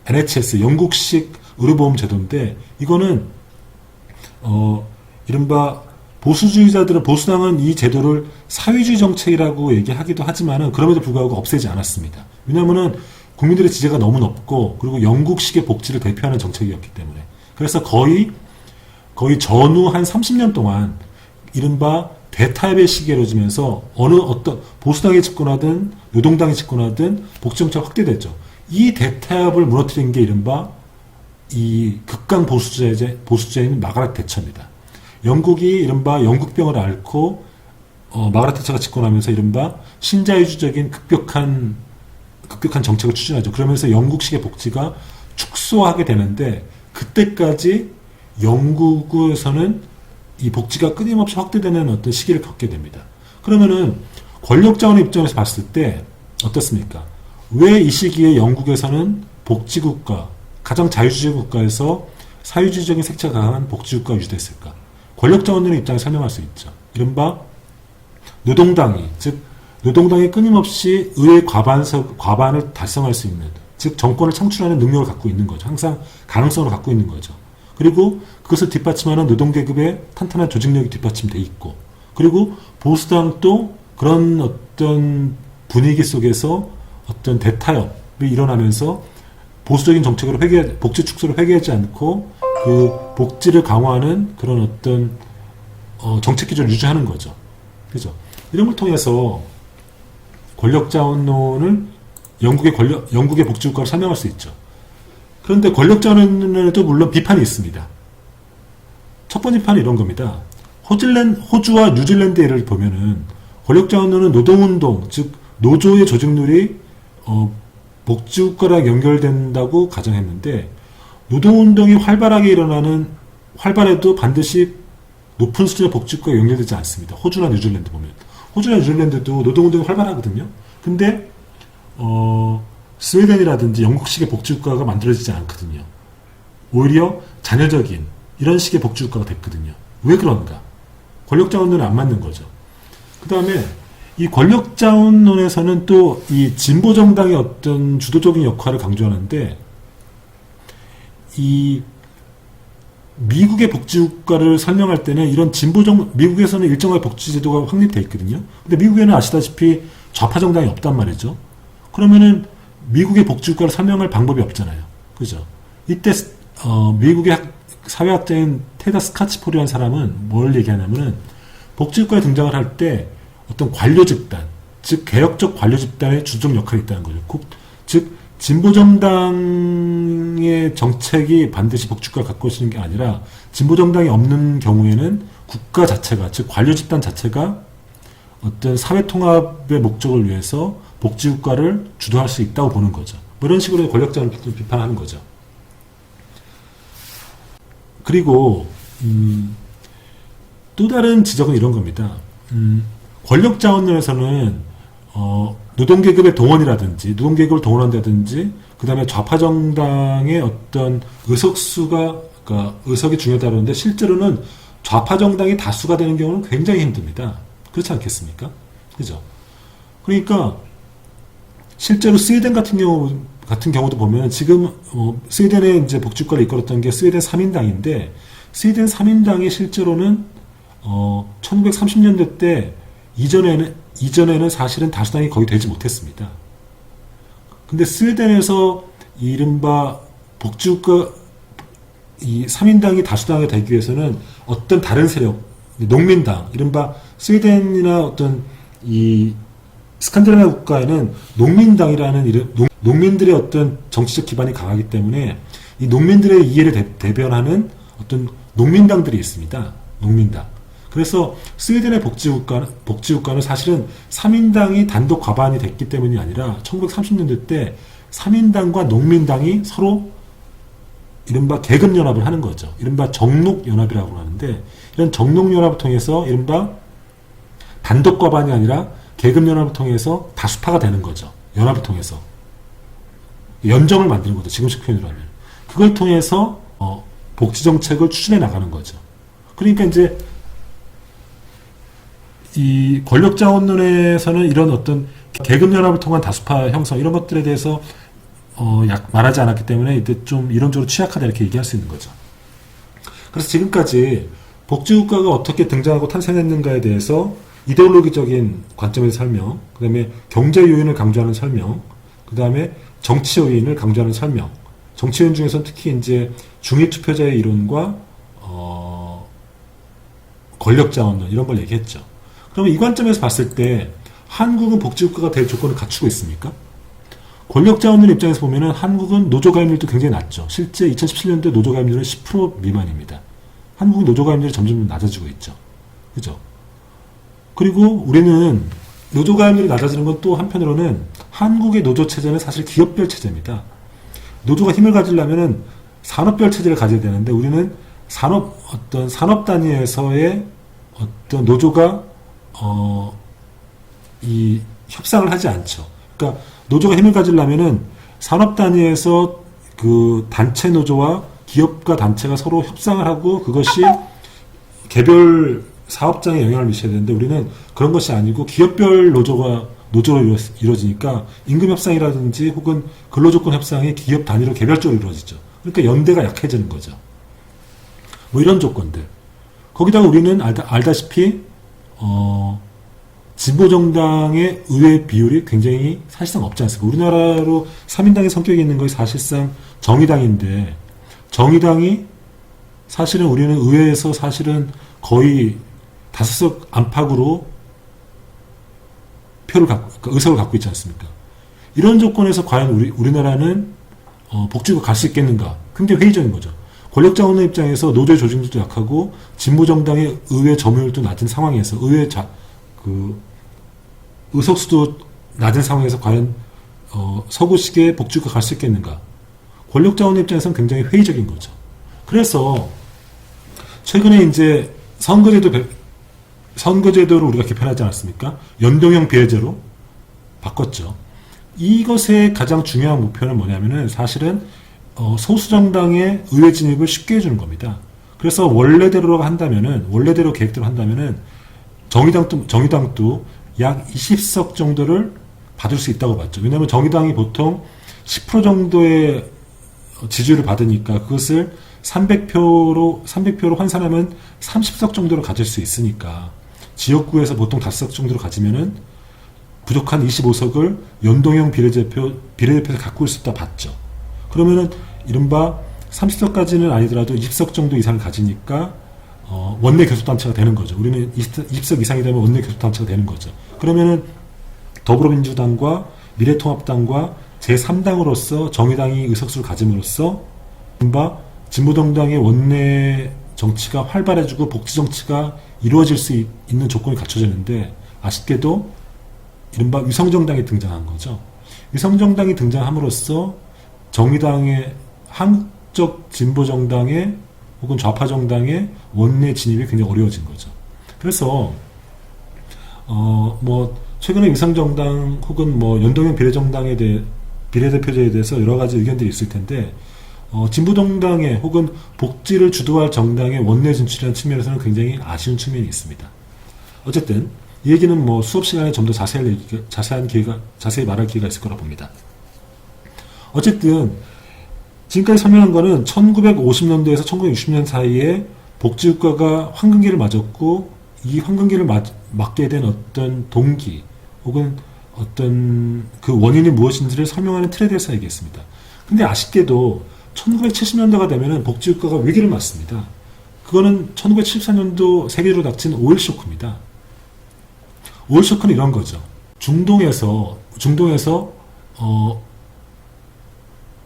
NHS, 영국식 의료보험 제도인데, 이거는 이른바 보수당은 이 제도를 사회주의 정책이라고 얘기하기도 하지만은 그럼에도 불구하고 없애지 않았습니다. 왜냐하면은 국민들의 지지가 너무 높고, 그리고 영국식의 복지를 대표하는 정책이었기 때문에. 그래서 거의 전후 한 30년 동안 이른바 대타협의 시기에 이루어지면서 어떤 보수당이 집권하든 노동당이 집권하든 복지정책 확대됐죠. 이 대타협을 무너뜨린 게 이른바 이 극강 보수주의인 마가렛 대처입니다. 영국이 이른바 영국병을 앓고 마가렛 대처가 집권하면서 이른바 신자유주의적인 급격한 정책을 추진하죠. 그러면서 영국식의 복지가 축소하게 되는데, 그때까지 영국에서는 이 복지가 끊임없이 확대되는 어떤 시기를 겪게 됩니다. 그러면은 권력자원의 입장에서 봤을 때 어떻습니까? 왜 이 시기에 영국에서는 복지국가, 가장 자유주의 국가에서 사회주의적인 색채가 강한 복지국가가 유지됐을까? 권력자원들의 입장에 설명할 수 있죠. 이른바 노동당이 끊임없이 의회 과반을 달성할 수 있는, 즉 정권을 창출하는 능력을 갖고 있는 거죠. 항상 가능성을 갖고 있는 거죠. 그리고 그것을 뒷받침하는 노동계급의 탄탄한 조직력이 뒷받침돼 있고, 그리고 보수당도 그런 어떤 분위기 속에서 어떤 대타협이 일어나면서 보수적인 정책으로 복지 축소를 회개하지 않고 그 복지를 강화하는 그런 어떤 정책 기조를 유지하는 거죠. 그죠? 이런 걸 통해서 권력자원론을 영국의 복지국가로 설명할 수 있죠. 그런데 권력자원론에도 물론 비판이 있습니다. 첫 번째 비판은 이런 겁니다. 호주와 뉴질랜드 예를 보면은 권력자원론은 노동운동, 즉 노조의 조직률이 복지국가랑 연결된다고 가정했는데, 노동운동이 활발해도 반드시 높은 수준의 복지국가가 연결되지 않습니다. 호주나 뉴질랜드 보면. 호주나 뉴질랜드도 노동운동이 활발하거든요. 근데 스웨덴이라든지 영국식의 복지국가가 만들어지지 않거든요. 오히려 잔여적인 이런 식의 복지국가가 됐거든요. 왜 그런가? 권력자원론은 안 맞는 거죠. 그 다음에 이 권력자원론에서는 또 이 진보정당의 어떤 주도적인 역할을 강조하는데, 이 미국의 복지국가를 설명할 때는 이런 미국에서는 일정하게 복지제도가 확립되어 있거든요. 근데 미국에는 아시다시피 좌파 정당이 없단 말이죠. 그러면은 미국의 복지국가를 설명할 방법이 없잖아요. 그죠? 이때 미국의 사회학자인 테다 스카치포리라는 사람은 뭘 얘기하냐면은 복지국가에 등장을 할 때 어떤 관료 집단, 즉 개혁적 관료 집단의 주적 역할이 있다는 거죠. 즉 진보정당의 정책이 반드시 복지국가를 갖고 있는 게 아니라, 진보정당이 없는 경우에는 국가 자체가, 즉 관료 집단 자체가 어떤 사회통합의 목적을 위해서 복지국가를 주도할 수 있다고 보는 거죠. 뭐 이런 식으로 권력자를 비판하는 거죠. 그리고 또 다른 지적은 이런 겁니다. 권력 자원론에서는 노동계급의 동원이라든지 노동계급을 동원한다든지 그 다음에 좌파 정당의 어떤 의석수가 그러니까 의석이 중요하다고 하는데 실제로는 좌파 정당이 다수가 되는 경우는 굉장히 힘듭니다. 그렇지 않겠습니까? 그죠? 그러니까 실제로 스웨덴 같은 경우도 보면 지금 스웨덴의 이제 복지국가를 이끌었던 게 스웨덴 3인당인데 스웨덴 3인당이 실제로는 1930년대 때 이전에는 사실은 다수당이 거의 되지 못했습니다. 근데 스웨덴에서 이른바 복지국가 이 3인당이 다수당이 되기 위해서는 어떤 다른 세력, 농민당, 이른바 스웨덴이나 어떤 이 스칸디나비아 국가에는 농민당이라는 농민들의 어떤 정치적 기반이 강하기 때문에 이 농민들의 이해를 대변하는 어떤 농민당들이 있습니다. 농민당. 그래서 스웨덴의 복지국가는 사실은 3인당이 단독 과반이 됐기 때문이 아니라 1930년대 때 3인당과 농민당이 서로 이른바 계급연합을 하는 거죠. 이른바 정록연합이라고 하는데 이런 정록연합을 통해서 이른바 단독 과반이 아니라 계급연합을 통해서 다수파가 되는 거죠. 연합을 통해서. 연정을 만드는 거죠. 지금식 표현으로 하면. 그걸 통해서 복지정책을 추진해 나가는 거죠. 그러니까 이제 이 권력자원론에서는 이런 어떤 계급연합을 통한 다수파 형성 이런 것들에 대해서 말하지 않았기 때문에 이때 좀 이론적으로 취약하다 이렇게 얘기할 수 있는 거죠. 그래서 지금까지 복지국가가 어떻게 등장하고 탄생했는가에 대해서 이데올로기적인 관점에서 설명, 그 다음에 경제 요인을 강조하는 설명, 그 다음에 정치 요인을 강조하는 설명, 정치 요인 중에서는 특히 이제 중위투표자의 이론과 권력자원론 이런 걸 얘기했죠. 그러면 이 관점에서 봤을 때 한국은 복지국가가 될 조건을 갖추고 있습니까? 권력자원론 입장에서 보면은 한국은 노조가입률도 굉장히 낮죠. 실제 2017년도에 노조가입률은 10% 미만입니다. 한국은 노조가입률이 점점 낮아지고 있죠. 그죠? 그리고 우리는 노조가입률이 낮아지는 건 또 한편으로는 한국의 노조체제는 사실 기업별 체제입니다. 노조가 힘을 가지려면은 산업별 체제를 가져야 되는데 우리는 산업 단위에서의 어떤 노조가 이 협상을 하지 않죠. 그러니까 노조가 힘을 가지려면은 산업 단위에서 그 단체 노조와 기업과 단체가 서로 협상을 하고 그것이 개별 사업장에 영향을 미쳐야 되는데 우리는 그런 것이 아니고 기업별 노조로 이루어지니까 임금 협상이라든지 혹은 근로조건 협상이 기업 단위로 개별적으로 이루어지죠. 그러니까 연대가 약해지는 거죠. 뭐 이런 조건들. 거기다가 우리는 알다시피 진보정당의 의회 비율이 굉장히 사실상 없지 않습니까? 우리나라로 3인당의 성격이 있는 것이 사실상 정의당인데 정의당이 사실은 우리는 의회에서 사실은 거의 5석 안팎으로 의석을 갖고 있지 않습니까? 이런 조건에서 과연 우리나라는 복지국가 갈 수 있겠는가? 굉장히 회의적인 거죠. 권력자원의 입장에서 노조의 조직도 약하고 진보정당의 의회 점유율도 낮은 상황에서 의석수도 낮은 상황에서 과연 서구식의 복지국가 갈 수 있겠는가? 권력자원의 입장에서는 굉장히 회의적인 거죠. 그래서 최근에 이제 선거제도를 우리가 개편하지 않았습니까? 연동형 비례제로 바꿨죠. 이것의 가장 중요한 목표는 뭐냐면은 사실은 소수정당의 의회 진입을 쉽게 해주는 겁니다. 그래서 원래대로 계획대로 한다면은 정의당도 약 20석 정도를 받을 수 있다고 봤죠. 왜냐하면 정의당이 보통 10% 정도의 지지율을 받으니까 그것을 300표로換算하면 30석 정도를 가질 수 있으니까 지역구에서 보통 5석 정도로 가지면은 부족한 25석을 연동형 비례대표에서 갖고 올 수 있다 봤죠. 그러면은 이른바 30석까지는 아니더라도 20석 정도 이상을 가지니까 원내 교섭단체가 되는 거죠. 우리는 20석 이상이 되면 원내 교섭단체가 되는 거죠. 그러면은 더불어민주당과 미래통합당과 제3당으로서 정의당이 의석수를 가짐으로써 이른바 진보정당의 원내 정치가 활발해지고 복지정치가 이루어질 수 있는 조건이 갖춰졌는데 아쉽게도 이른바 위성정당이 등장한 거죠. 위성정당이 등장함으로써 정의당의 한국적 진보정당의 혹은 좌파정당의 원내 진입이 굉장히 어려워진 거죠. 그래서 최근에 위성정당 혹은 연동형 비례대표제에 대해서 여러 가지 의견들이 있을 텐데, 진보정당의 혹은 복지를 주도할 정당의 원내 진출이라는 측면에서는 굉장히 아쉬운 측면이 있습니다. 어쨌든 이 얘기는 수업 시간에 좀 더 자세히 말할 기회가 있을 거라 봅니다. 어쨌든 지금까지 설명한 거는 1950년도에서 1960년 사이에 복지국가가 황금기를 맞았고, 이 황금기를 맞게 된 어떤 동기 혹은 어떤 그 원인이 무엇인지를 설명하는 틀에 대해서 얘기했습니다. 근데 아쉽게도 1970년대가 되면은 복지국가가 위기를 맞습니다. 그거는 1974년도 세계적으로 닥친 오일 쇼크입니다. 오일 쇼크는 이런 거죠. 중동에서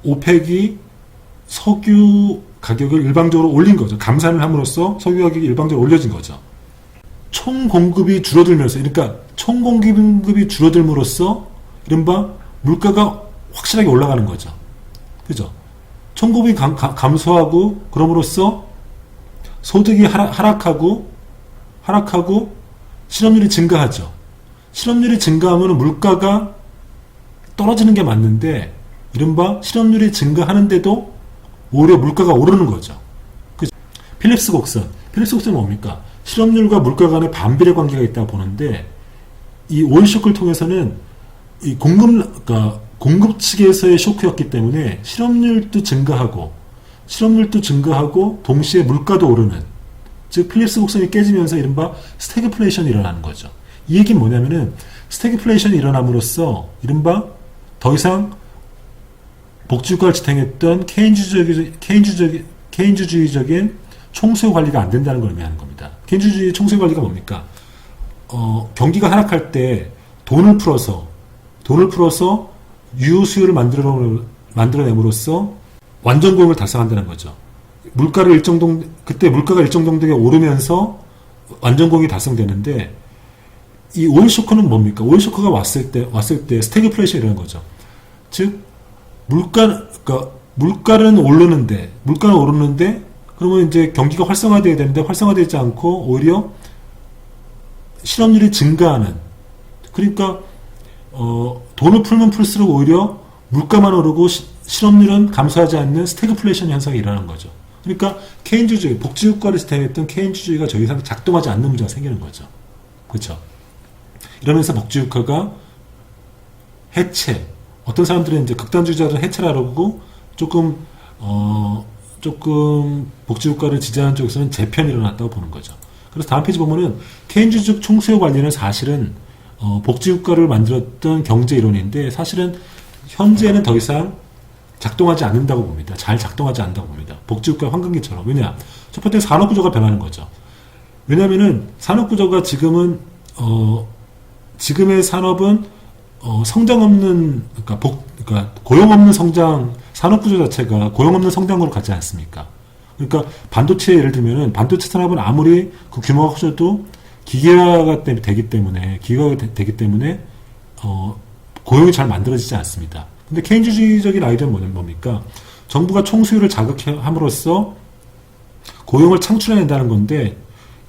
오펙이 석유 가격을 일방적으로 올린 거죠. 감산을 함으로써 석유 가격이 일방적으로 올려진 거죠. 총 공급이 줄어들면서, 그러니까 총 공급이 줄어들므로써 이른바 물가가 확실하게 올라가는 거죠. 그죠? 총 공급이 감소하고, 그럼으로써 소득이 하락하고 실업률이 증가하죠. 실업률이 증가하면 물가가 떨어지는 게 맞는데, 이른바 실업률이 증가하는데도 오히려 물가가 오르는 거죠. 그죠? 필립스 곡선은 뭡니까? 실업률과 물가 간의 반비례 관계가 있다고 보는데, 이 오일 쇼크를 통해서는 이 공급 측에서의 쇼크였기 때문에 실업률도 증가하고 동시에 물가도 오르는, 즉 필립스 곡선이 깨지면서 이른바 스태그플레이션이 일어나는 거죠. 이 얘기는 뭐냐면은, 스태그플레이션이 일어남으로써 이른바 더 이상 복지국가를 지탱했던 케인주주의적인 총수요 관리가 안 된다는 걸 의미하는 겁니다. 케인주주의 총수요 관리가 뭡니까? 경기가 하락할 때 돈을 풀어서 유효수요를 만들어냄으로써 완전 고용을 달성한다는 거죠. 그때 물가가 일정 정도에 오르면서 완전 고용이 달성되는데, 이 오일 쇼크는 뭡니까? 오일 쇼크가 왔을 때 스태그플레이션이라는 거죠. 즉, 물가는 오르는데, 그러면 이제 경기가 활성화되어야 되는데 활성화되지 않고 오히려 실업률이 증가하는, 그러니까 돈을 풀면 풀수록 오히려 물가만 오르고 실업률은 감소하지 않는 스태그플레이션 현상이 일어나는 거죠. 그러니까 케인주주의, 복지국가를 지탱했던 케인주주의가 더 이상 작동하지 않는 문제가 생기는 거죠. 그렇죠? 이러면서 복지국가가 해체, 어떤 사람들은 이제 극단주의자들은 해체라고 하고, 조금 복지국가를 지지하는 쪽에서는 재편이 일어났다고 보는 거죠. 그래서 다음 페이지 보면은 케인주적 총수요 관리는 사실은 복지국가를 만들었던 경제 이론인데, 사실은 현재는 더 이상 작동하지 않는다고 봅니다. 잘 작동하지 않는다고 봅니다. 복지국가 황금기처럼. 왜냐? 첫 번째 산업구조가 변하는 거죠. 왜냐면은 산업구조가 지금의 산업은 성장 없는, 그러니까 고용 없는 성장, 산업구조 자체가 고용 없는 성장으로 가지 않습니까? 그러니까 반도체 예를 들면은 반도체 산업은 아무리 그 규모가 커져도 기계화가 되기 때문에 고용이 잘 만들어지지 않습니다. 근데 케인주주의적인 아이디어는 뭡니까? 정부가 총수요를 자극함으로써 고용을 창출해낸다는 건데,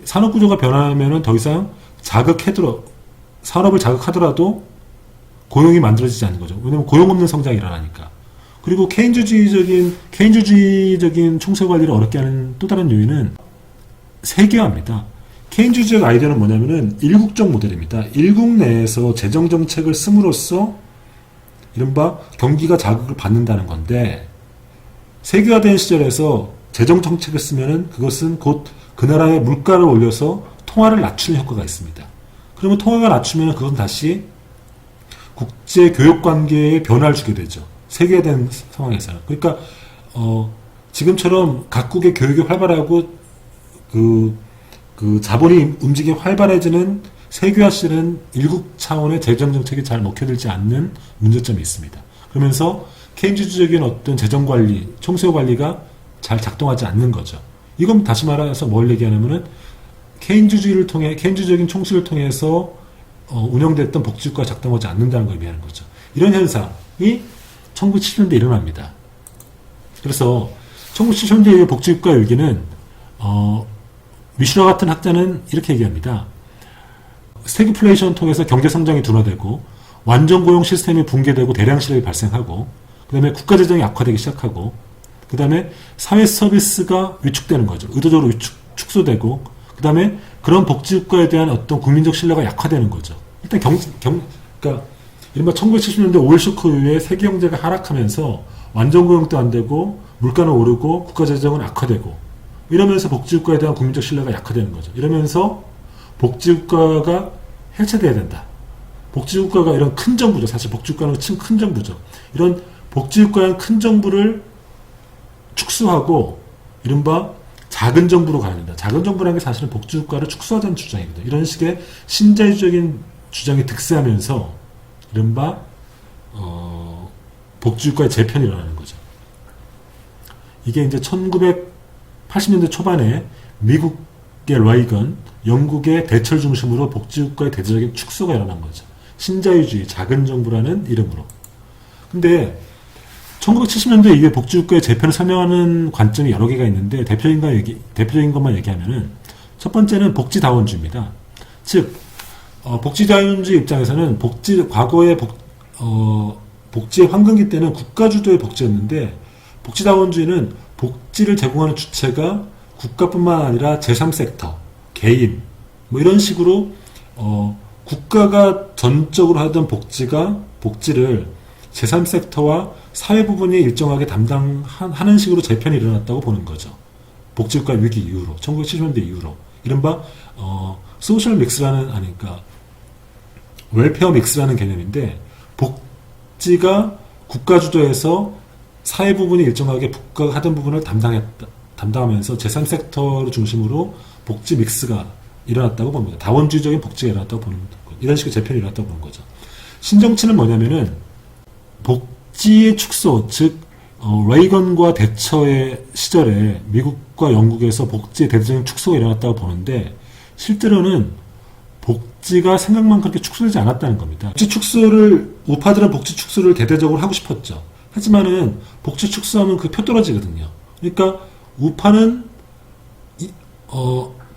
산업구조가 변하면은 더 이상 산업을 자극하더라도 고용이 만들어지지 않는 거죠. 왜냐하면 고용 없는 성장이 일어나니까. 그리고 케인주주의적인 총수요 관리를 어렵게 하는 또 다른 요인은 세계화입니다. 케인주주의적 아이디어는 뭐냐면은 일국적 모델입니다. 일국 내에서 재정 정책을 씀으로써 이른바 경기가 자극을 받는다는 건데, 세계화된 시절에서 재정 정책을 쓰면은 그것은 곧 그 나라의 물가를 올려서 통화를 낮추는 효과가 있습니다. 그러면 통화가 낮추면 그건 다시 국제 교역 관계에 변화를 주게 되죠. 세계화된 상황에서는. 그러니까 지금처럼 각국의 교육이 활발하고 그 자본이 움직이 활발해지는 세계화 시절은 일국 차원의 재정 정책이 잘 먹혀들지 않는 문제점이 있습니다. 그러면서 케인주주적인 어떤 재정 관리, 총수요 관리가 잘 작동하지 않는 거죠. 이건 다시 말해서 뭘 얘기하냐면은 케인주적인 총수를 통해서 운영됐던 복지국가가 작동하지 않는다는 걸 의미하는 거죠. 이런 현상이 1970년대에 일어납니다. 그래서 1970년대의 복지국가 얘기는 미슈라 같은 학자는 이렇게 얘기합니다. 스태그플레이션을 통해서 경제 성장이 둔화되고 완전 고용 시스템이 붕괴되고 대량 실업이 발생하고 그 다음에 국가 재정이 악화되기 시작하고 그 다음에 사회 서비스가 위축되는 거죠. 의도적으로 축소되고 그 다음에 그런 복지국가에 대한 어떤 국민적 신뢰가 약화되는 거죠. 일단 그러니까 이른바 1970년대 오일 쇼크 이후에 세계 경제가 하락하면서 완전 고용도 안 되고 물가는 오르고 국가 재정은 악화되고 이러면서 복지국가에 대한 국민적 신뢰가 약화되는 거죠. 이러면서 복지국가가 해체돼야 된다. 복지국가가 이런 큰 정부죠. 사실 복지국가는 큰 정부죠. 이런 복지국가의 큰 정부를 축소하고 이른바 작은 정부로 가야 된다. 작은 정부라는 게 사실은 복지국가를 축소하자는 주장이거든요. 이런 식의 신자유적인 주장이 득세하면서 이른바 복지국가의 재편이 일어나는 거죠. 이게 이제 1980년대 초반에 미국의 레이건, 영국의 대처를 중심으로 복지국가의 대대적인 축소가 일어난 거죠. 신자유주의, 작은 정부라는 이름으로. 근데 1970년대 이후에 복지국가의 재편을 설명하는 관점이 여러 개가 있는데 대표적인 것만 얘기하면은 첫 번째는 복지다원주의입니다. 즉 복지자유주의 입장에서는 과거의 복지의 황금기 때는 국가주도의 복지였는데 복지자원주의는 복지를 제공하는 주체가 국가뿐만 아니라 제3섹터, 개인 뭐 이런 식으로 국가가 전적으로 하던 복지를 제3섹터와 사회 부분이 일정하게 담당하는 식으로 재편이 일어났다고 보는 거죠. 복지국가 위기 이후로 1970년대 이후로 이른바 소셜 믹스라는 그러니까 웰페어 믹스라는 개념인데 복지가 국가 주도에서 사회 부분이 일정하게 국가가 하던 부분을 담당하면서 제3섹터를 중심으로 복지 믹스가 일어났다고 봅니다. 다원주의적인 복지가 일어났다고 보는 거죠. 이런 식의 재편이 일어났다고 보는 거죠. 신정치는 뭐냐면은 복지의 축소, 즉 레이건과 대처의 시절에 미국과 영국에서 복지의 대대적인 축소가 일어났다고 보는데 실제로는 복지가 생각만 그렇게 축소되지 않았다는 겁니다. 우파들은 복지 축소를 대대적으로 하고 싶었죠. 하지만은 복지 축소하면 그 표 떨어지거든요. 그러니까 우파는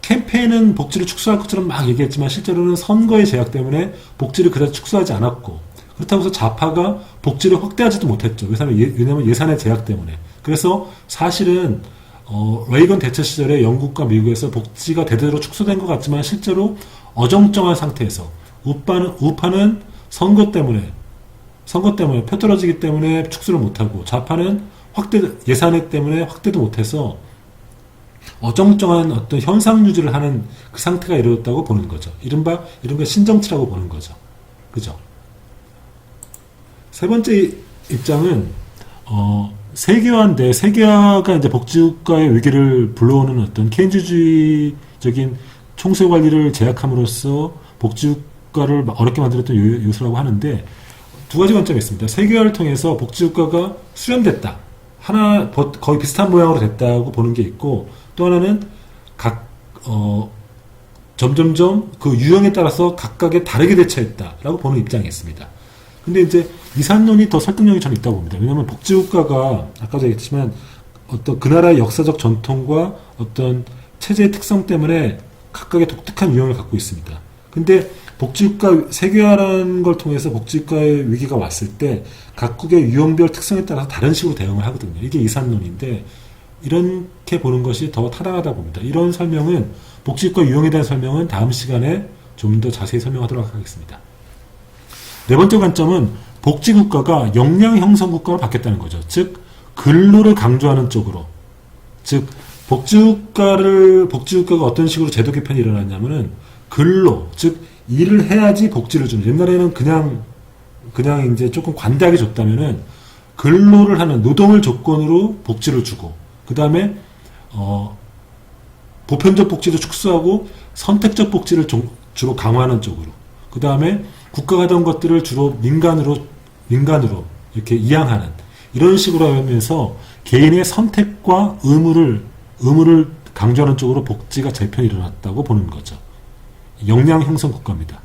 캠페인은 복지를 축소할 것처럼 막 얘기했지만 실제로는 선거의 제약 때문에 복지를 그다지 축소하지 않았고 그렇다고 해서 좌파가 복지를 확대하지도 못했죠. 왜냐하면 예산의 제약 때문에. 그래서 사실은 레이건 대처 시절에 영국과 미국에서 복지가 대대로 축소된 것 같지만 실제로 어정쩡한 상태에서 우파는 선거 때문에 표 떨어지기 때문에 축소를 못하고 좌파는 예산액 때문에 확대도 못해서 어정쩡한 어떤 현상 유지를 하는 그 상태가 이루어졌다고 보는 거죠. 이런 거 신정치라고 보는 거죠. 그죠? 세 번째 입장은 세계화인데 세계화가 이제 복지국가의 위기를 불러오는 어떤 케인즈주의적인 총수 관리를 제약함으로써 복지국가를 어렵게 만들었던 요소라고 하는데 두 가지 관점이 있습니다. 세계화를 통해서 복지국가가 수렴됐다. 거의 비슷한 모양으로 됐다고 보는 게 있고 또 하나는 점점점 그 유형에 따라서 각각에 다르게 대처했다라고 보는 입장이 있습니다. 근데 이제 이산론이 더 설득력이 저는 있다고 봅니다. 왜냐하면 복지국가가 아까도 얘기했지만 어떤 그 나라의 역사적 전통과 어떤 체제의 특성 때문에 각각의 독특한 유형을 갖고 있습니다. 근데 복지국가 세계화라는 걸 통해서 복지국가의 위기가 왔을 때 각국의 유형별 특성에 따라서 다른 식으로 대응을 하거든요. 이게 이산론인데 이렇게 보는 것이 더 타당하다고 봅니다. 이런 설명은 복지국가 유형에 대한 설명은 다음 시간에 좀 더 자세히 설명하도록 하겠습니다. 네 번째 관점은 복지국가가 역량 형성 국가로 바뀌었다는 거죠. 즉 근로를 강조하는 쪽으로. 즉 복지국가가 어떤 식으로 제도 개편이 일어났냐면은 근로, 즉 일을 해야지 복지를 주는. 옛날에는 그냥 이제 조금 관대하게 줬다면은 근로를 하는 노동을 조건으로 복지를 주고 그 다음에 보편적 복지를 축소하고 선택적 복지를 주로 강화하는 쪽으로. 그 다음에 국가가 하던 것들을 주로 민간으로 이렇게 이양하는 이런 식으로 하면서 개인의 선택과 의무를 강조하는 쪽으로 복지가 재편이 일어났다고 보는 거죠. 역량 형성 국가입니다.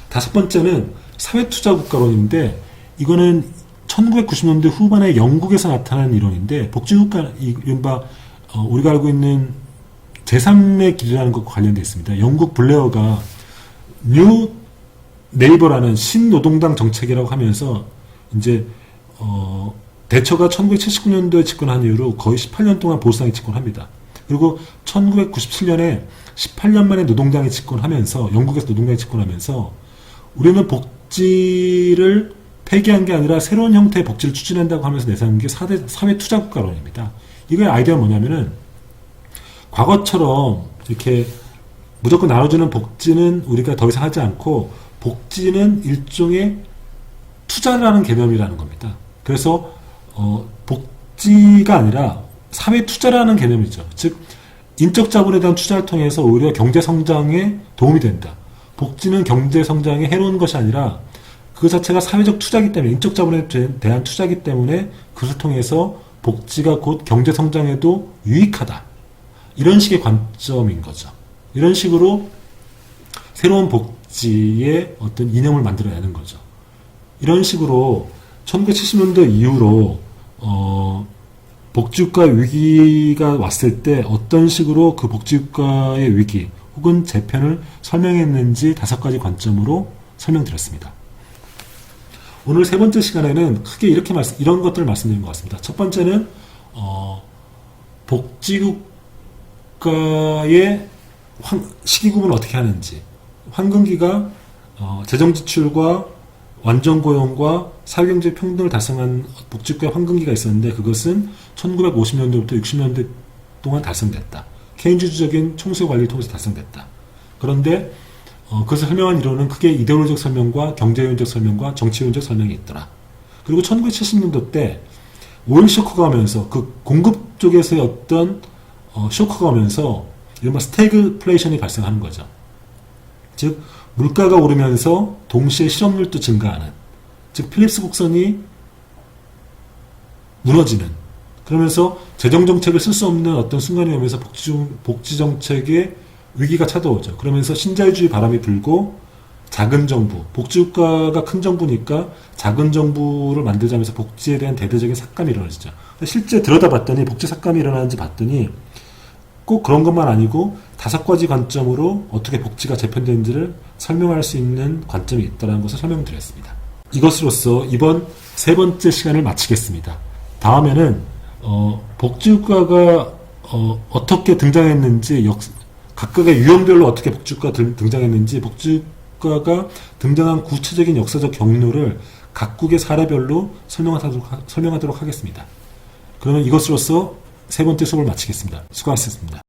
다섯 번째는 사회투자 국가론인데 이거는 1990년대 후반에 영국에서 나타난 이론인데 복지국가 이른바 우리가 알고 있는 제3의 길이라는 것과 관련되어 있습니다. 영국 블레어가 뉴 네이버라는 신노동당 정책이라고 하면서 이제 대처가 1979년도에 집권한 이후로 거의 18년 동안 보수당이 집권합니다. 그리고 1997년에 18년 만에 노동당이 집권하면서 영국에서 노동당이 집권하면서 우리는 복지를 폐기한 게 아니라 새로운 형태의 복지를 추진한다고 하면서 내세운 게 사회투자국가론입니다. 이거의 아이디어는 뭐냐면은 과거처럼 이렇게 무조건 나눠주는 복지는 우리가 더 이상 하지 않고 복지는 일종의 투자라는 개념이라는 겁니다. 그래서 복지가 아니라 사회투자라는 개념이죠. 즉 인적 자본에 대한 투자를 통해서 오히려 경제 성장에 도움이 된다. 복지는 경제 성장에 해로운 것이 아니라 그 자체가 사회적 투자이기 때문에 인적 자본에 대한 투자이기 때문에 그것을 통해서 복지가 곧 경제 성장에도 유익하다. 이런 식의 관점인 거죠. 이런 식으로 새로운 복지의 어떤 이념을 만들어내는 거죠. 이런 식으로 1970년대 이후로 복지국가 위기가 왔을 때 어떤 식으로 그 복지국가의 위기 혹은 재편을 설명했는지 5가지 관점으로 설명드렸습니다. 오늘 세 번째 시간에는 크게 이런 것들을 말씀드린 것 같습니다. 첫 번째는 복지국가의 시기구분을 어떻게 하는지, 황금기가 재정지출과 완전고용과 사회경제 평등을 달성한 복지국가의 황금기가 있었는데 그것은 1950년대부터 60년대 동안 달성됐다. 케인주의적인 총수 관리를 통해서 달성됐다. 그런데 그것을 설명한 이론은 크게 이데올로기적 설명과 경제요인적 설명과 정치요인적 설명이 있더라. 그리고 1970년도 때 오일 쇼크가 오면서 그 공급 쪽에서의 어떤 쇼크가 오면서 이른바 스태그플레이션이 발생하는 거죠. 즉 물가가 오르면서 동시에 실업률도 증가하는, 즉 필립스 곡선이 무너지는, 그러면서 재정정책을 쓸 수 없는 어떤 순간이 오면서 복지정책의 위기가 찾아오죠. 그러면서 신자유주의 바람이 불고 작은 정부, 복지국가가 큰 정부니까 작은 정부를 만들자면서 복지에 대한 대대적인 삭감이 일어나죠. 실제 들여다봤더니 복지 삭감이 일어나는지 봤더니 꼭 그런 것만 아니고 5가지 관점으로 어떻게 복지가 재편되는지를 설명할 수 있는 관점이 있다는 것을 설명드렸습니다. 이것으로써 이번 세 번째 시간을 마치겠습니다. 다음에는 복지국가가 어떻게 등장했는지, 각각의 유형별로 어떻게 복지국가가 등장했는지, 복지국가가 등장한 구체적인 역사적 경로를 각국의 사례별로 설명하도록 하겠습니다. 그러면 이것으로써 세 번째 수업을 마치겠습니다. 수고하셨습니다.